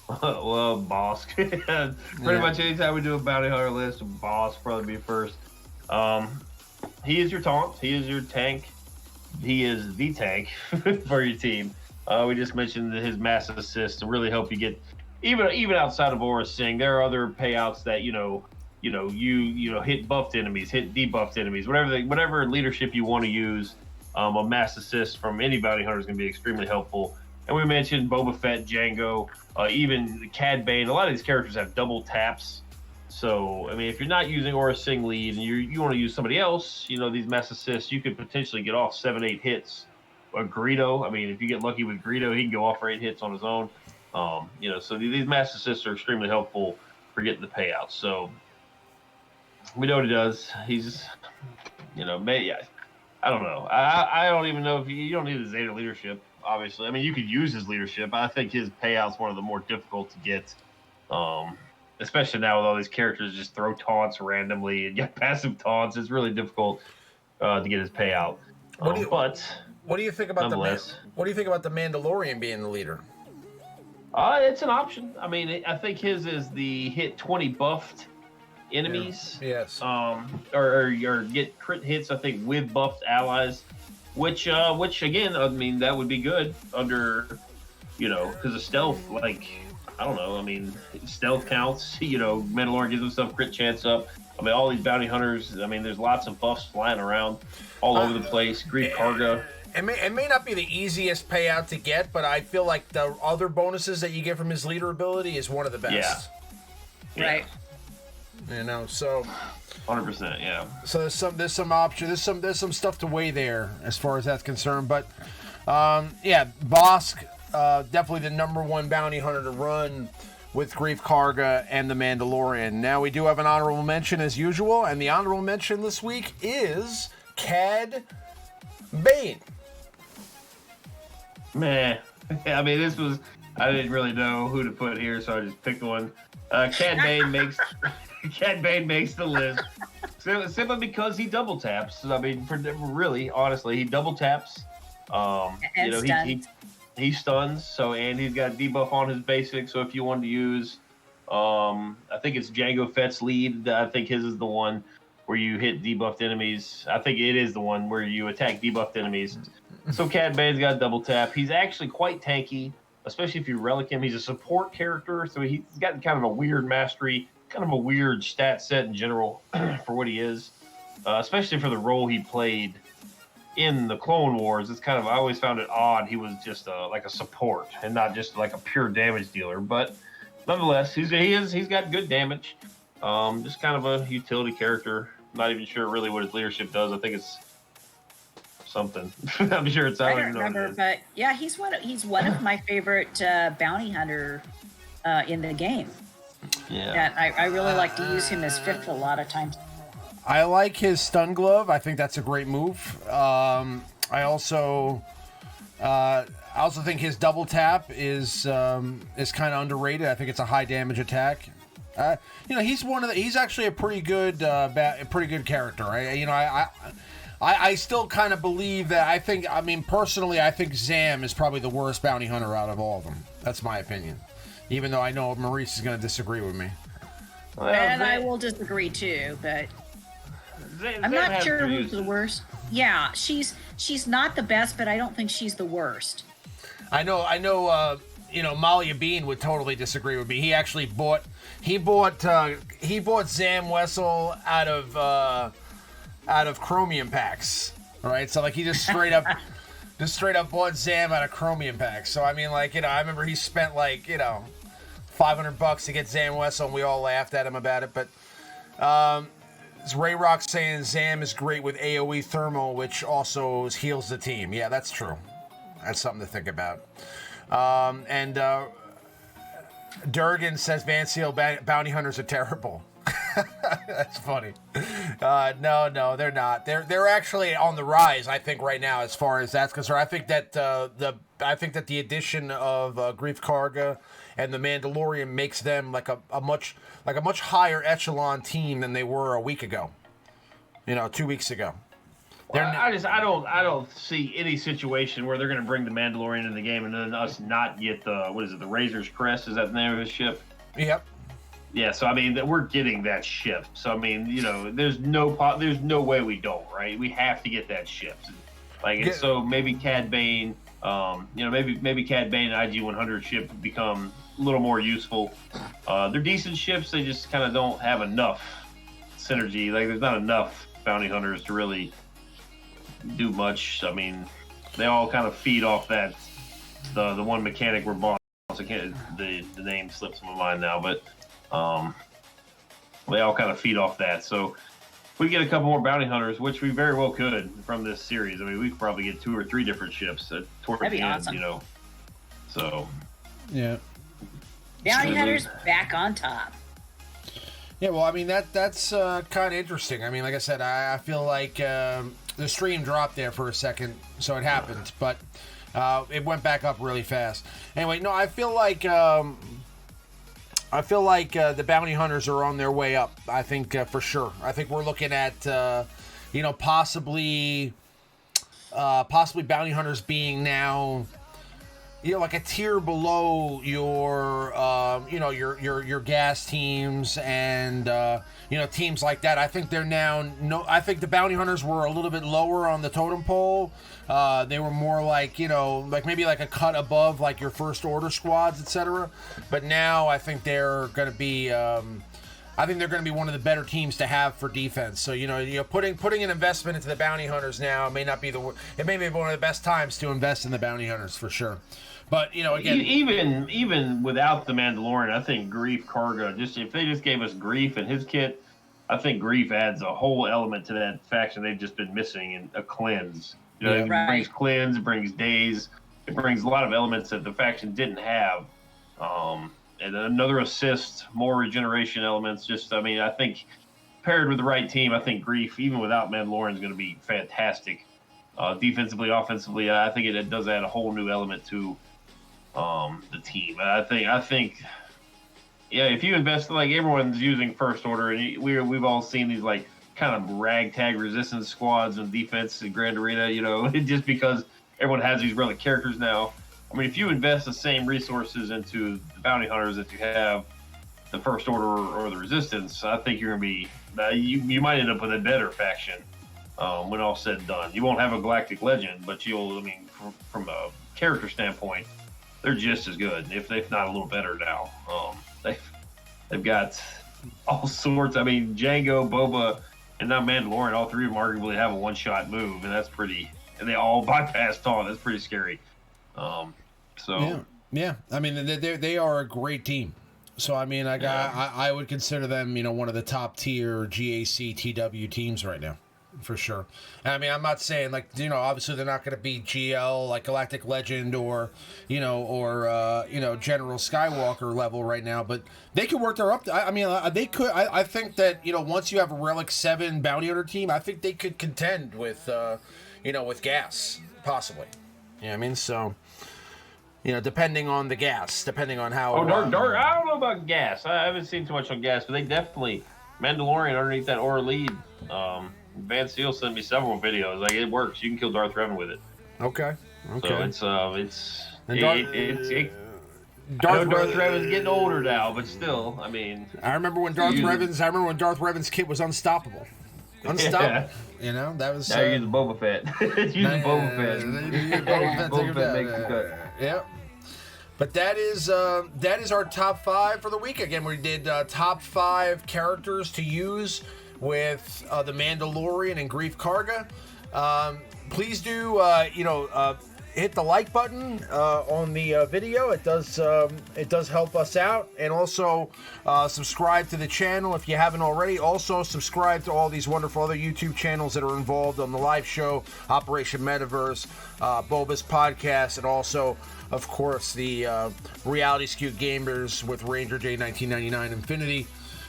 Well, Boss. Pretty much anytime we do a bounty hunter list, Boss probably be first. He is your taunt. He is your tank. He is the tank for your team. We just mentioned his mass assist to really help you get even outside of Aura Singh. There are other payouts that hit buffed enemies, hit debuffed enemies, whatever leadership you want to use. A mass assist from any bounty hunter is going to be extremely helpful. And we mentioned Boba Fett, Django, even Cad Bane. A lot of these characters have double taps. So, I mean, if you're not using Aura Singh lead and you want to use somebody else, these mass assists, you could potentially get off 7-8 hits. Or Greedo, I mean, if you get lucky with Greedo, he can go off for 8 hits on his own. So these mass assists are extremely helpful for getting the payouts. So, we know what he does. He's, I don't know. I don't even know if you don't need his Zeta leadership, obviously. I mean, you could use his leadership. I think his payout's one of the more difficult to get. especially now with all these characters just throw taunts randomly and get passive taunts, it's really difficult to get his payout. But what do you think about what do you think about the Mandalorian being the leader? It's an option. I mean, I think his is the hit 20 buffed enemies. Yeah. Yes. Or get crit hits, I think, with buffed allies, which again, I mean, that would be good under, because of stealth. Like, I don't know. I mean, stealth counts. Mandalorian gives himself crit chance up. I mean, all these bounty hunters. I mean, there's lots of buffs flying around all over the place. Grief Karga. It may not be the easiest payout to get, but I feel like the other bonuses that you get from his leader ability is one of the best. Yeah. Right. So 100%, yeah. So there's some option, there's some stuff to weigh there as far as that's concerned. But Bosk, definitely the number one bounty hunter to run with Grief Karga and the Mandalorian. Now we do have an honorable mention as usual, and the honorable mention this week is Cad Bane. Man, I mean, I didn't really know who to put here, so I just picked one. Cad Bane makes the list simply because he double taps. I mean, really, honestly, he double taps. He stuns. So, and he's got debuff on his basic. So, if you wanted to use, I think it's Jango Fett's lead. I think his is the one where you hit debuffed enemies. I think it is the one where you attack debuffed enemies. So Cad Bane's got double tap. He's actually quite tanky, especially if you relic him. He's a support character, so he's got kind of a weird mastery, kind of a weird stat set in general for what he is, especially for the role he played in the Clone Wars. It's kind of, I always found it odd. He was just like a support and not just like a pure damage dealer. But nonetheless, he's got good damage. Just kind of a utility character. Not even sure really what his leadership does. I think it's something. I'm sure it's. I don't remember, but yeah, he's one of my favorite bounty hunter in the game. Yeah, and I really like to use him as fifth a lot of times. I like his stun glove. I think that's a great move. I also think his double tap is kind of underrated. I think it's a high damage attack. He's actually a pretty good character. I still kind of believe that. Personally, I think Zam is probably the worst bounty hunter out of all of them. That's my opinion. Even though I know Maurice is going to disagree with me. Well, and I will disagree too, but I'm not sure who's the worst. Yeah, she's not the best, but I don't think she's the worst. I know. Malia Bean would totally disagree with me. He actually bought Zam Wessel out of Chromium packs. Right? So he just straight up bought Zam out of Chromium packs. So I remember he spent $500 to get Zam Wessel, and we all laughed at him about it. But it's Ray Rock saying Zam is great with AoE thermal, which also heals the team. Yeah, that's true. That's something to think about. And Durgan says Van Seal bounty hunters are terrible. That's funny. No, they're not. They're actually on the rise, I think, right now as far as that's concerned. I think that the addition of Grief Karga and the Mandalorian makes them like a much higher echelon team than they were a week ago. 2 weeks ago. I don't see any situation where they're going to bring the Mandalorian into the game and then us not get the Razor's Crest? Is that the name of his ship? Yep. Yeah, so we're getting that ship. So there's no way we don't, right? We have to get that ship. So maybe Cad Bane, maybe Cad Bane and IG-100 ship become a little more useful. They're decent ships. They just kind of don't have enough synergy. There's not enough bounty hunters to really do much. They all kind of feed off that the one mechanic we're boss. I can't, the name slips my mind now, but they all kind of feed off that. So if we get a couple more bounty hunters, which we very well could from this series. We could probably get 2 or 3 different ships towards the end. Awesome. So yeah, bounty hunters back on top. Yeah, well, that's kind of interesting. Like I said, I feel like the stream dropped there for a second, so it happened, but it went back up really fast. Anyway, no, I feel like I feel like the bounty hunters are on their way up. I think for sure. I think we're looking at possibly bounty hunters being now, like a tier below your your gas teams and teams like that. I think they're now I think the bounty hunters were a little bit lower on the totem pole. They were more like maybe like a cut above like your first order squads, etc. But now I think they're going to be one of the better teams to have for defense. So putting an investment into the bounty hunters now may be one of the best times to invest in the bounty hunters for sure. But again, even without the Mandalorian, I think Grief Karga, if they just gave us Grief and his kit, I think Grief adds a whole element to that faction they've just been missing in a cleanse. It brings cleanse, it brings days, it brings a lot of elements that the faction didn't have. And another assist, more regeneration elements. I think paired with the right team, I think Grief, even without Mandalorian, is going to be fantastic. Defensively, offensively, I think it does add a whole new element to the team. I think, if you invest, like everyone's using First Order, and we've all seen these like kind of ragtag resistance squads in defense in Grand Arena, just because everyone has these relic characters now. I mean, if you invest the same resources into the bounty hunters that you have the First Order or the Resistance, I think you're going to be, you might end up with a better faction when all said and done. You won't have a Galactic Legend, but from a character standpoint, they're just as good, if not a little better now. They've got all sorts. I mean, Django, Boba, and now Mandalorian, all three of them arguably have a one-shot move, and that's pretty. And they all bypass taunt. That's pretty scary. Yeah. I mean, they are a great team. So I mean, I would consider them, one of the top tier GAC TW teams right now. For sure. And I mean, I'm not saying obviously they're not going to be GL like Galactic Legend or General Skywalker level right now, but they could work their up. They could. I think that once you have a Relic 7 bounty hunter team, I think they could contend with with gas possibly. You know what I mean? So depending on the gas, depending on how. I don't know about gas. I haven't seen too much on gas, but they definitely Mandalorian underneath that aura lead. Van Seal sent me several videos. Like, it works. You can kill Darth Revan with it. Okay. So Darth Revan's getting older now, but still, I mean. I remember when Darth Revan's kit was unstoppable. Unstoppable. Yeah. That was. Now you're using Boba Fett. Boba Fett. Boba Fett makes the cut. Yep. But that is our top 5 for the week. Again, we did top 5 characters to use with the Mandalorian and Grief Karga. Please do hit the like button on the video. It does help us out, and also subscribe to the channel if you haven't already. Also subscribe to all these wonderful other YouTube channels that are involved on the live show, Operation Metaverse, Boba's podcast, and also of course the Reality Skewed Gamers with RangerJ1999 and Finity.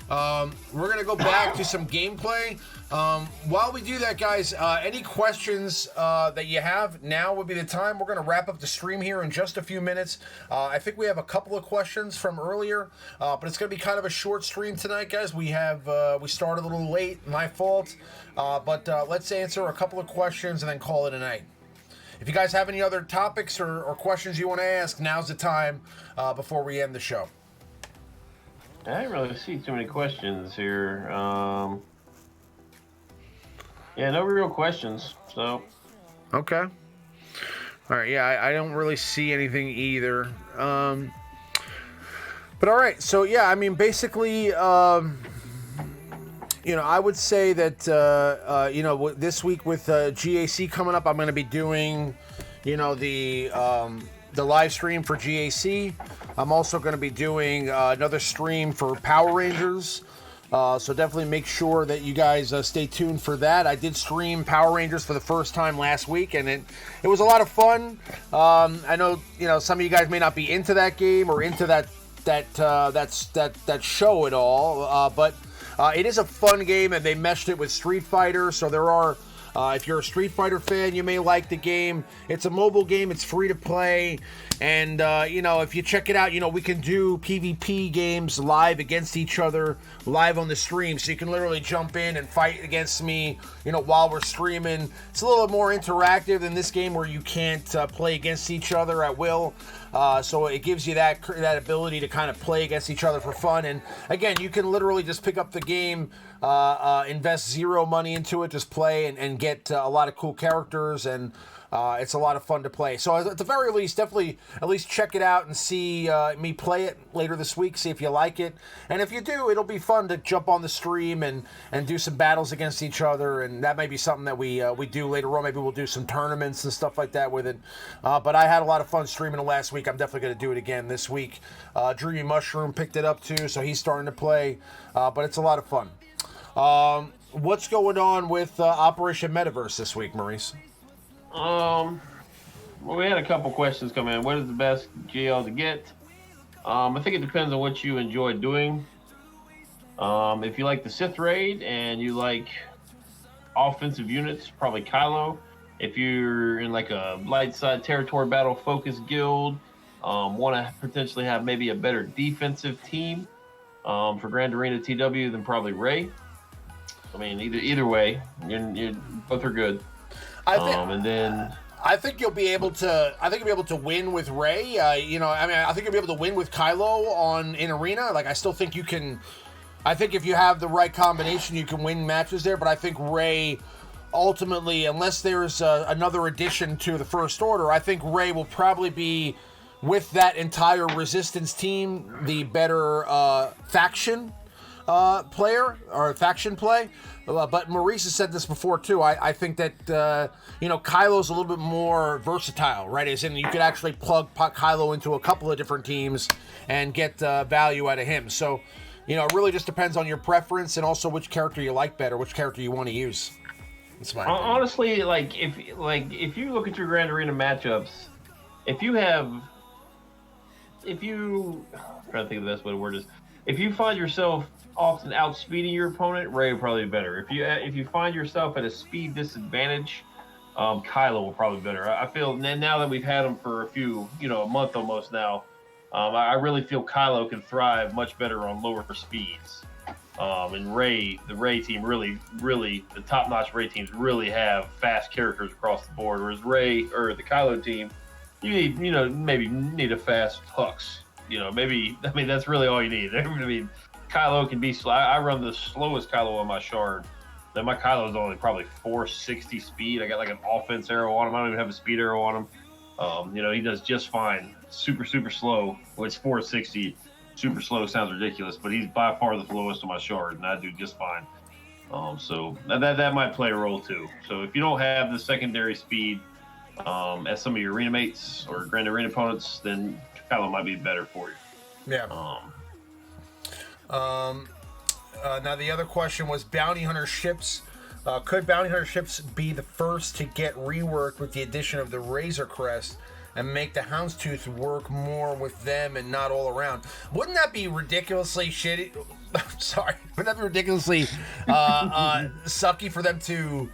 We're going to go back to some gameplay. While we do that, guys, any questions that you have, now would be the time. We're going to wrap up the stream here in just a few minutes. I think we have a couple of questions from earlier, but it's going to be kind of a short stream tonight, guys. We started a little late, my fault, but let's answer a couple of questions and then call it a night. If you guys have any other topics or questions you want to ask, now's the time before we end the show. I didn't really see too many questions here. No real questions. So. Okay. All right. Yeah, I don't really see anything either. But all right. So yeah, I mean, basically, I would say that this week with GAC coming up, I'm going to be doing, the live stream for GAC. I'm also going to be doing another stream for Power Rangers. So definitely make sure that you guys stay tuned for that. I did stream Power Rangers for the first time last week, and it was a lot of fun. I know some of you guys may not be into that game or into that show at all, but it is a fun game, and they meshed it with Street Fighter, so there are If you're a Street Fighter fan, you may like the game. It's a mobile game. It's free to play. And, if you check it out, we can do PvP games live against each other, live on the stream. So you can literally jump in and fight against me, while we're streaming. It's a little more interactive than this game where you can't play against each other at will. So it gives you that ability to kind of play against each other for fun. And again, you can literally just pick up the game, invest zero money into it, just play and get a lot of cool characters, and it's a lot of fun to play. So at the very least, definitely at least check it out and see me play it later this week, see if you like it. And if you do, it'll be fun to jump on the stream and do some battles against each other, and that may be something that we do later on. Maybe we'll do some tournaments and stuff like that with it. But I had a lot of fun streaming it last week. I'm definitely going to do it again this week. Dreamy Mushroom picked it up too, so he's starting to play. But it's a lot of fun. What's going on with Operation Metaverse this week, Maurice? Well, we had a couple questions come in. What is the best GL to get? I think it depends on what you enjoy doing. If you like the Sith Raid and you like offensive units, probably Kylo. If you're in like a light side territory battle focused guild, want to potentially have maybe a better defensive team for Grand Arena TW, then probably Rey. I mean, either way, you both are good. I think you'll be able to. I think you'll be able to win with Rey. I think you'll be able to win with Kylo in Arena. Like, I still think you can. I think if you have the right combination, you can win matches there. But I think Rey, ultimately, unless there's another addition to the First Order, I think Rey will probably be, with that entire Resistance team, the better faction player or faction play. But Maurice has said this before too. I think that Kylo's a little bit more versatile, right? As in, you could actually plug Kylo into a couple of different teams and get value out of him. So, it really just depends on your preference and also which character you like better, which character you want to use. That's my opinion. Honestly, if you look at your Grand Arena matchups, I'm trying to think of the best way to word this. If you find yourself often outspeeding your opponent, Rey will probably be better. If you find yourself at a speed disadvantage, Kylo will probably be better. I feel now that we've had him for a month almost now, I really feel Kylo can thrive much better on lower speeds. And the Rey team really, the top-notch Rey teams really have fast characters across the board. Whereas the Kylo team, you need, maybe need a fast Hux. That's really all you need. Kylo can be slow. I run the slowest Kylo on my shard. Then my Kylo is only probably 460 speed. I got like an offense arrow on him. I don't even have a speed arrow on him. He does just fine. Super, super slow. Well, it's 460. Super slow sounds ridiculous, but he's by far the slowest on my shard, and I do just fine. So that might play a role too. So if you don't have the secondary speed as some of your arena mates or Grand Arena opponents, then Kylo might be better for you. Yeah. Now the other question was bounty hunter ships. Could bounty hunter ships be the first to get reworked with the addition of the Razor Crest and make the Houndstooth work more with them and not all around? Wouldn't that be ridiculously shitty? Sorry. Wouldn't that be ridiculously sucky for them to...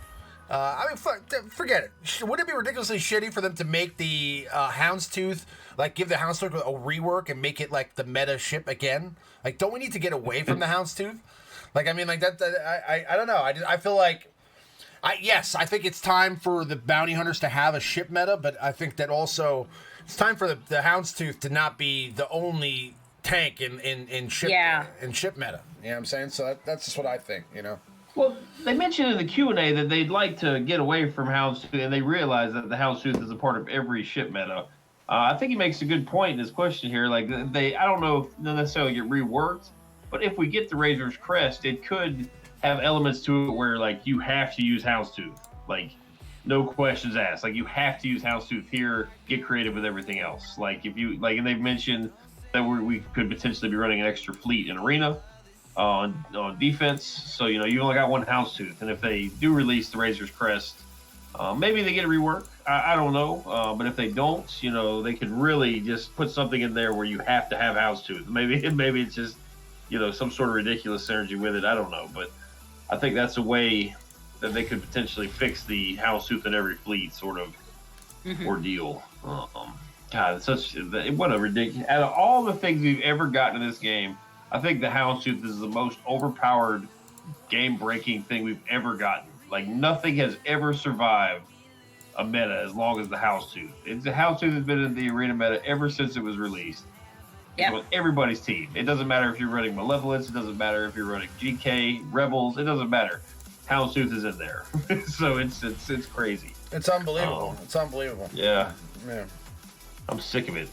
forget it. Wouldn't it be ridiculously shitty for them to make the Houndstooth, give the Houndstooth a rework and make it like the meta ship again? Like, don't we need to get away from the Houndstooth? I don't know. I feel like, I think it's time for the bounty hunters to have a ship meta, but I think that also it's time for the Houndstooth to not be the only tank in ship in ship meta. You know what I'm saying? So that's just what I think. Well, they mentioned in the Q&A that they'd like to get away from Houndstooth, and they realize that the Houndstooth is a part of every ship meta. I think he makes a good point in his question here. I don't know if they'll necessarily get reworked, but if we get the Razor's Crest, it could have elements to it where, you have to use Houndstooth. No questions asked. You have to use Houndstooth here, get creative with everything else. And they've mentioned that we could potentially be running an extra fleet in Arena on defense. So, you only got one Houndstooth. And if they do release the Razor's Crest, maybe they get a rework. I don't know. But if they don't, they could really just put something in there where you have to have Houndstooth. Maybe it's just, some sort of ridiculous synergy with it. I don't know. But I think that's a way that they could potentially fix the houndstooth in every fleet sort of ordeal. God, it's such what a ridiculous. Out of all the things we've ever gotten in this game, I think the houndstooth is the most overpowered, game-breaking thing we've ever gotten. Like nothing has ever survived a meta as long as the houndstooth. The houndstooth has been in the arena meta ever since it was released. Yeah. With everybody's team. It doesn't matter if you're running Malevolence. It doesn't matter if you're running GK, Rebels. It doesn't matter. Houndstooth is in there. So it's crazy. It's unbelievable. It's unbelievable. Yeah. Yeah. I'm sick of it.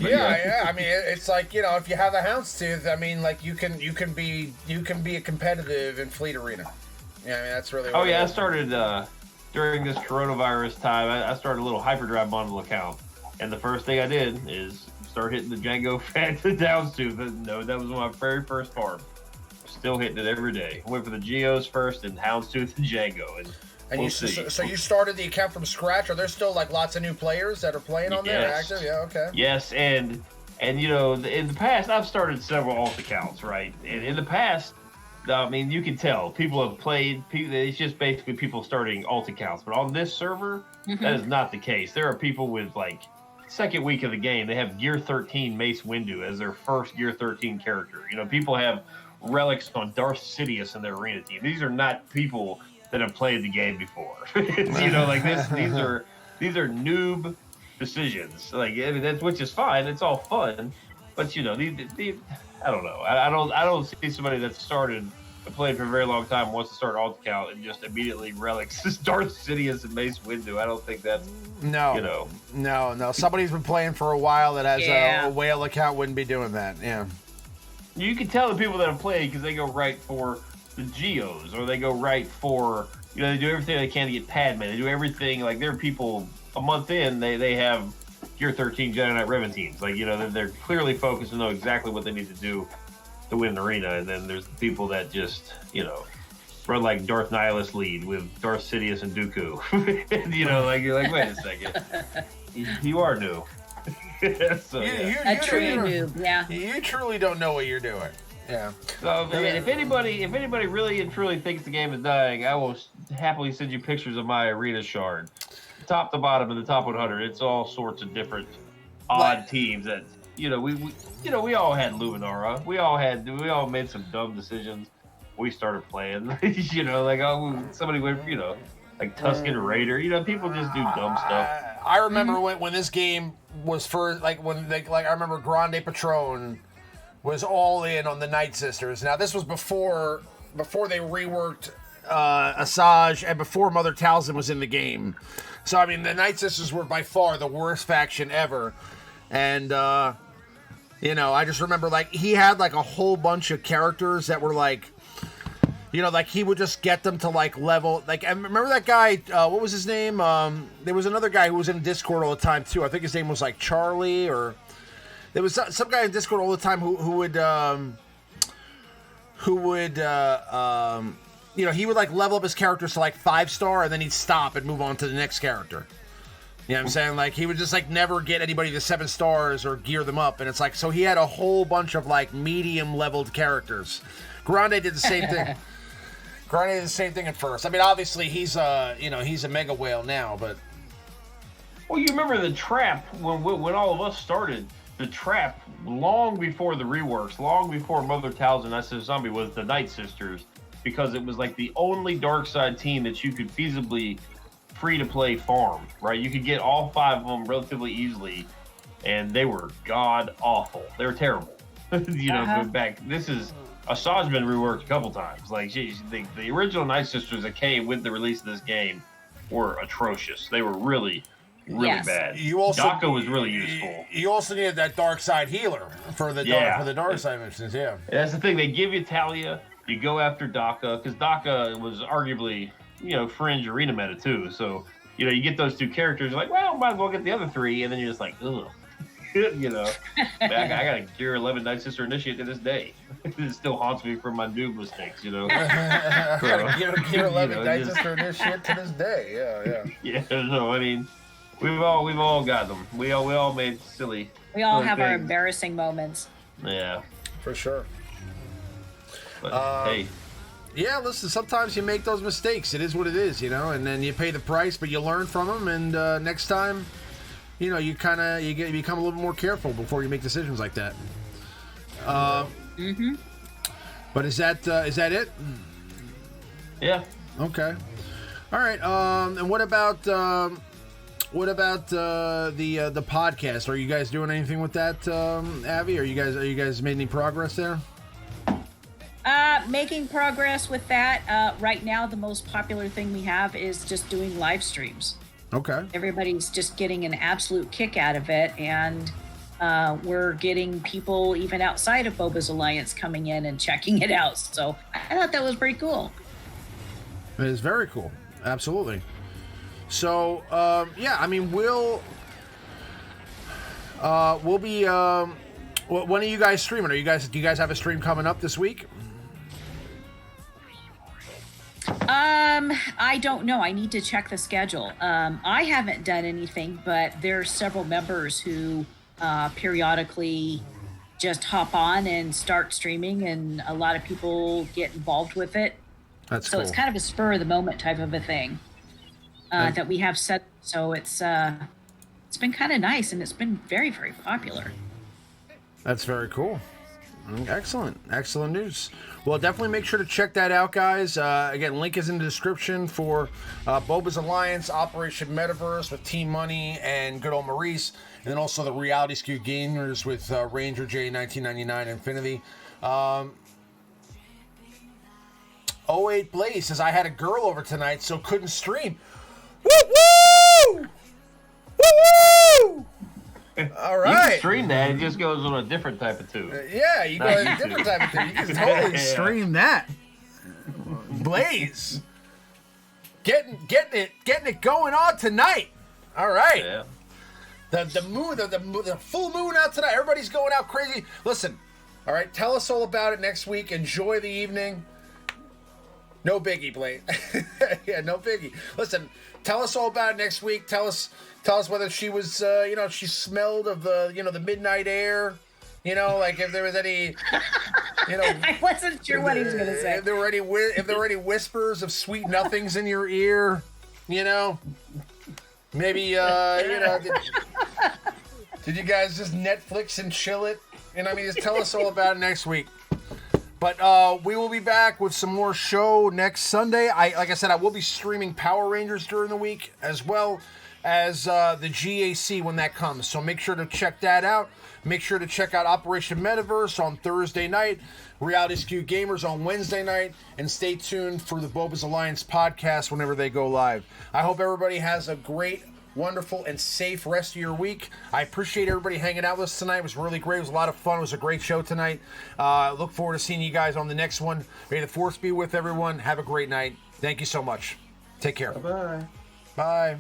Yeah. I mean, it's like, you know, if you have a houndstooth, I mean, like you can be a competitive in Fleet Arena. Yeah, I mean that's really. What I started during this coronavirus time. I started a little hyperdrive bundle account, and the first thing I did is start hitting the Django houndstooth. No, that was my very first farm. Still hitting it every day. Went for the Geos first, and houndstooth and Django, and we'll see. So you started the account from scratch. Are there still like lots of new players that are playing on there? Active? Yeah. Okay. Yes, and you know, in the past, I've started several alt accounts, right? And in the past, I mean, you can tell people have played. It's just basically people starting alt accounts. But on this server, that is not the case. There are people with like second week of the game, they have Gear 13 Mace Windu as their first Gear 13 character. You know, people have relics on Darth Sidious in their arena team. These are not people that have played the game before. You know, like these are noob decisions. Like I mean, that's which is fine. It's all fun, but you know, I don't know. I don't see somebody that started and played for a very long time wants to start alt account and just immediately relics Darth Sidious and Mace Windu. I don't think that's No. Somebody who's been playing for a while that has a whale account wouldn't be doing that. Yeah. You can tell the people that have played because they go right for the Geos or they go right for, you know, they do everything they can to get Padme. They do everything. Like there are people a month in, they have Gear 13 Jedi Knight Revan teams. Like, you know, they're clearly focused and know exactly what they need to do to win an arena. And then there's the people that just, you know, run like Darth Nihilus lead with Darth Sidious and Dooku. And, you know, like you're like, wait a second, you are new. So, a true noob, yeah. You truly don't know what you're doing. Yeah. So I mean, if anybody really and truly thinks the game is dying, I will happily send you pictures of my arena shard, top to bottom in the top 100. It's all sorts of different odd teams that we all had Luminara. We all made some dumb decisions. We started playing, you know, like somebody went, you know, like Tusken Raider. You know, people just do dumb stuff. I remember when this game was first, like I remember Grande Patron was all in on the Night Sisters. Now this was before they reworked Asajj and before Mother Talzin was in the game. So I mean, the Night Sisters were by far the worst faction ever, and you know, I just remember like he had like a whole bunch of characters that were like, you know, like he would just get them to like level. Like I remember that guy. What was his name? There was another guy who was in Discord all the time too. I think his name was like Charlie, or there was some guy in Discord all the time who would you know, he would like level up his characters to like 5-star and then he'd stop and move on to the next character. You know what I'm saying? Like he would just like never get anybody to 7 stars or gear them up, and it's like so he had a whole bunch of like medium leveled characters. Grande did the same thing. Grande did the same thing at first. I mean, obviously he's he's a mega whale now, but well, you remember the trap when all of us started. The trap long before the reworks, long before Mother Talzin and Zombie was the Night Sisters, because it was like the only dark side team that you could feasibly free to play farm, right? You could get all 5 of them relatively easily, and they were god awful. They were terrible. You know, back this is Asajj been reworked a couple times. Like, geez, the original Night Sisters that came with the release of this game were atrocious. They were really bad. DACA was really useful. You also needed that dark side healer for the dark side missions. Yeah, and that's the thing. They give you Talia. You go after DACA because DACA was arguably, you know, fringe arena meta too. So, you know, you get those 2 characters. You're like, well, might as well get the other 3, and then you're just like, ugh. You know, I got a Gear 11 Night Sister Initiate to this day. It still haunts me from my noob mistakes, you know. I got a Gear 11 Night Sister Initiate to this day. Yeah. Yeah. No, I mean, we've all got them. We all made silly. We all have things. our embarrassing moments. Yeah, for sure. But hey, Yeah, listen, sometimes you make those mistakes. It is what it is, and then you pay the price, but you learn from them, and next time, you become a little more careful before you make decisions like that. But is that it? Yeah. Okay. All right. And what about the podcast? Are you guys doing anything with that, Abby? Are you guys made any progress there? Making progress with that. Right now, the most popular thing we have is just doing live streams. Okay. Everybody's just getting an absolute kick out of it, and we're getting people even outside of Boba's Alliance coming in and checking it out. So I thought that was pretty cool. It is very cool. Absolutely. So, yeah, I mean, we'll be, when are you guys streaming? Do you guys have a stream coming up this week? I don't know. I need to check the schedule. I haven't done anything, but there are several members who periodically just hop on and start streaming, and a lot of people get involved with it. That's so cool. It's kind of a spur of the moment type of a thing that we have set. So it's been kind of nice, and it's been very, very popular. That's very cool. Excellent news. Well, definitely make sure to check that out, guys. Again, link is in the description for Boba's Alliance, Operation Metaverse with TMoney and good old Maurice, and then also the Reality Skewed Gamers with RangerJ1999 and Finity. 08 Blaze says, I had a girl over tonight, so couldn't stream. Woo woo! Woo woo! All right. You can stream that. It just goes on a different type of tube. Yeah, you go on a different type of tube. You can totally stream that. Blaze. Getting it going on tonight. All right. Yeah. The full moon out tonight. Everybody's going out crazy. Listen. All right. Tell us all about it next week. Enjoy the evening. No biggie, Blaze. Yeah, no biggie. Listen. Tell us all about it next week. Tell us whether she was, she smelled of the midnight air. Like if there was any, I wasn't sure what he was going to say. If there were any whispers of sweet nothings in your ear, maybe, did you guys just Netflix and chill it? Just tell us all about it next week. But we will be back with some more show next Sunday. Like I said, I will be streaming Power Rangers during the week, as well as the GAC when that comes. So make sure to check that out. Make sure to check out Operation Metaverse on Thursday night, Reality Skewed Gamers on Wednesday night, and stay tuned for the Boba's Alliance podcast whenever they go live. I hope everybody has a great, wonderful, and safe rest of your week. I appreciate everybody hanging out with us tonight. It was really great. It was a lot of fun. It was a great show tonight. Look forward to seeing you guys on the next one. May the force be with everyone. Have a great night. Thank you so much. Take care. Bye-bye. Bye.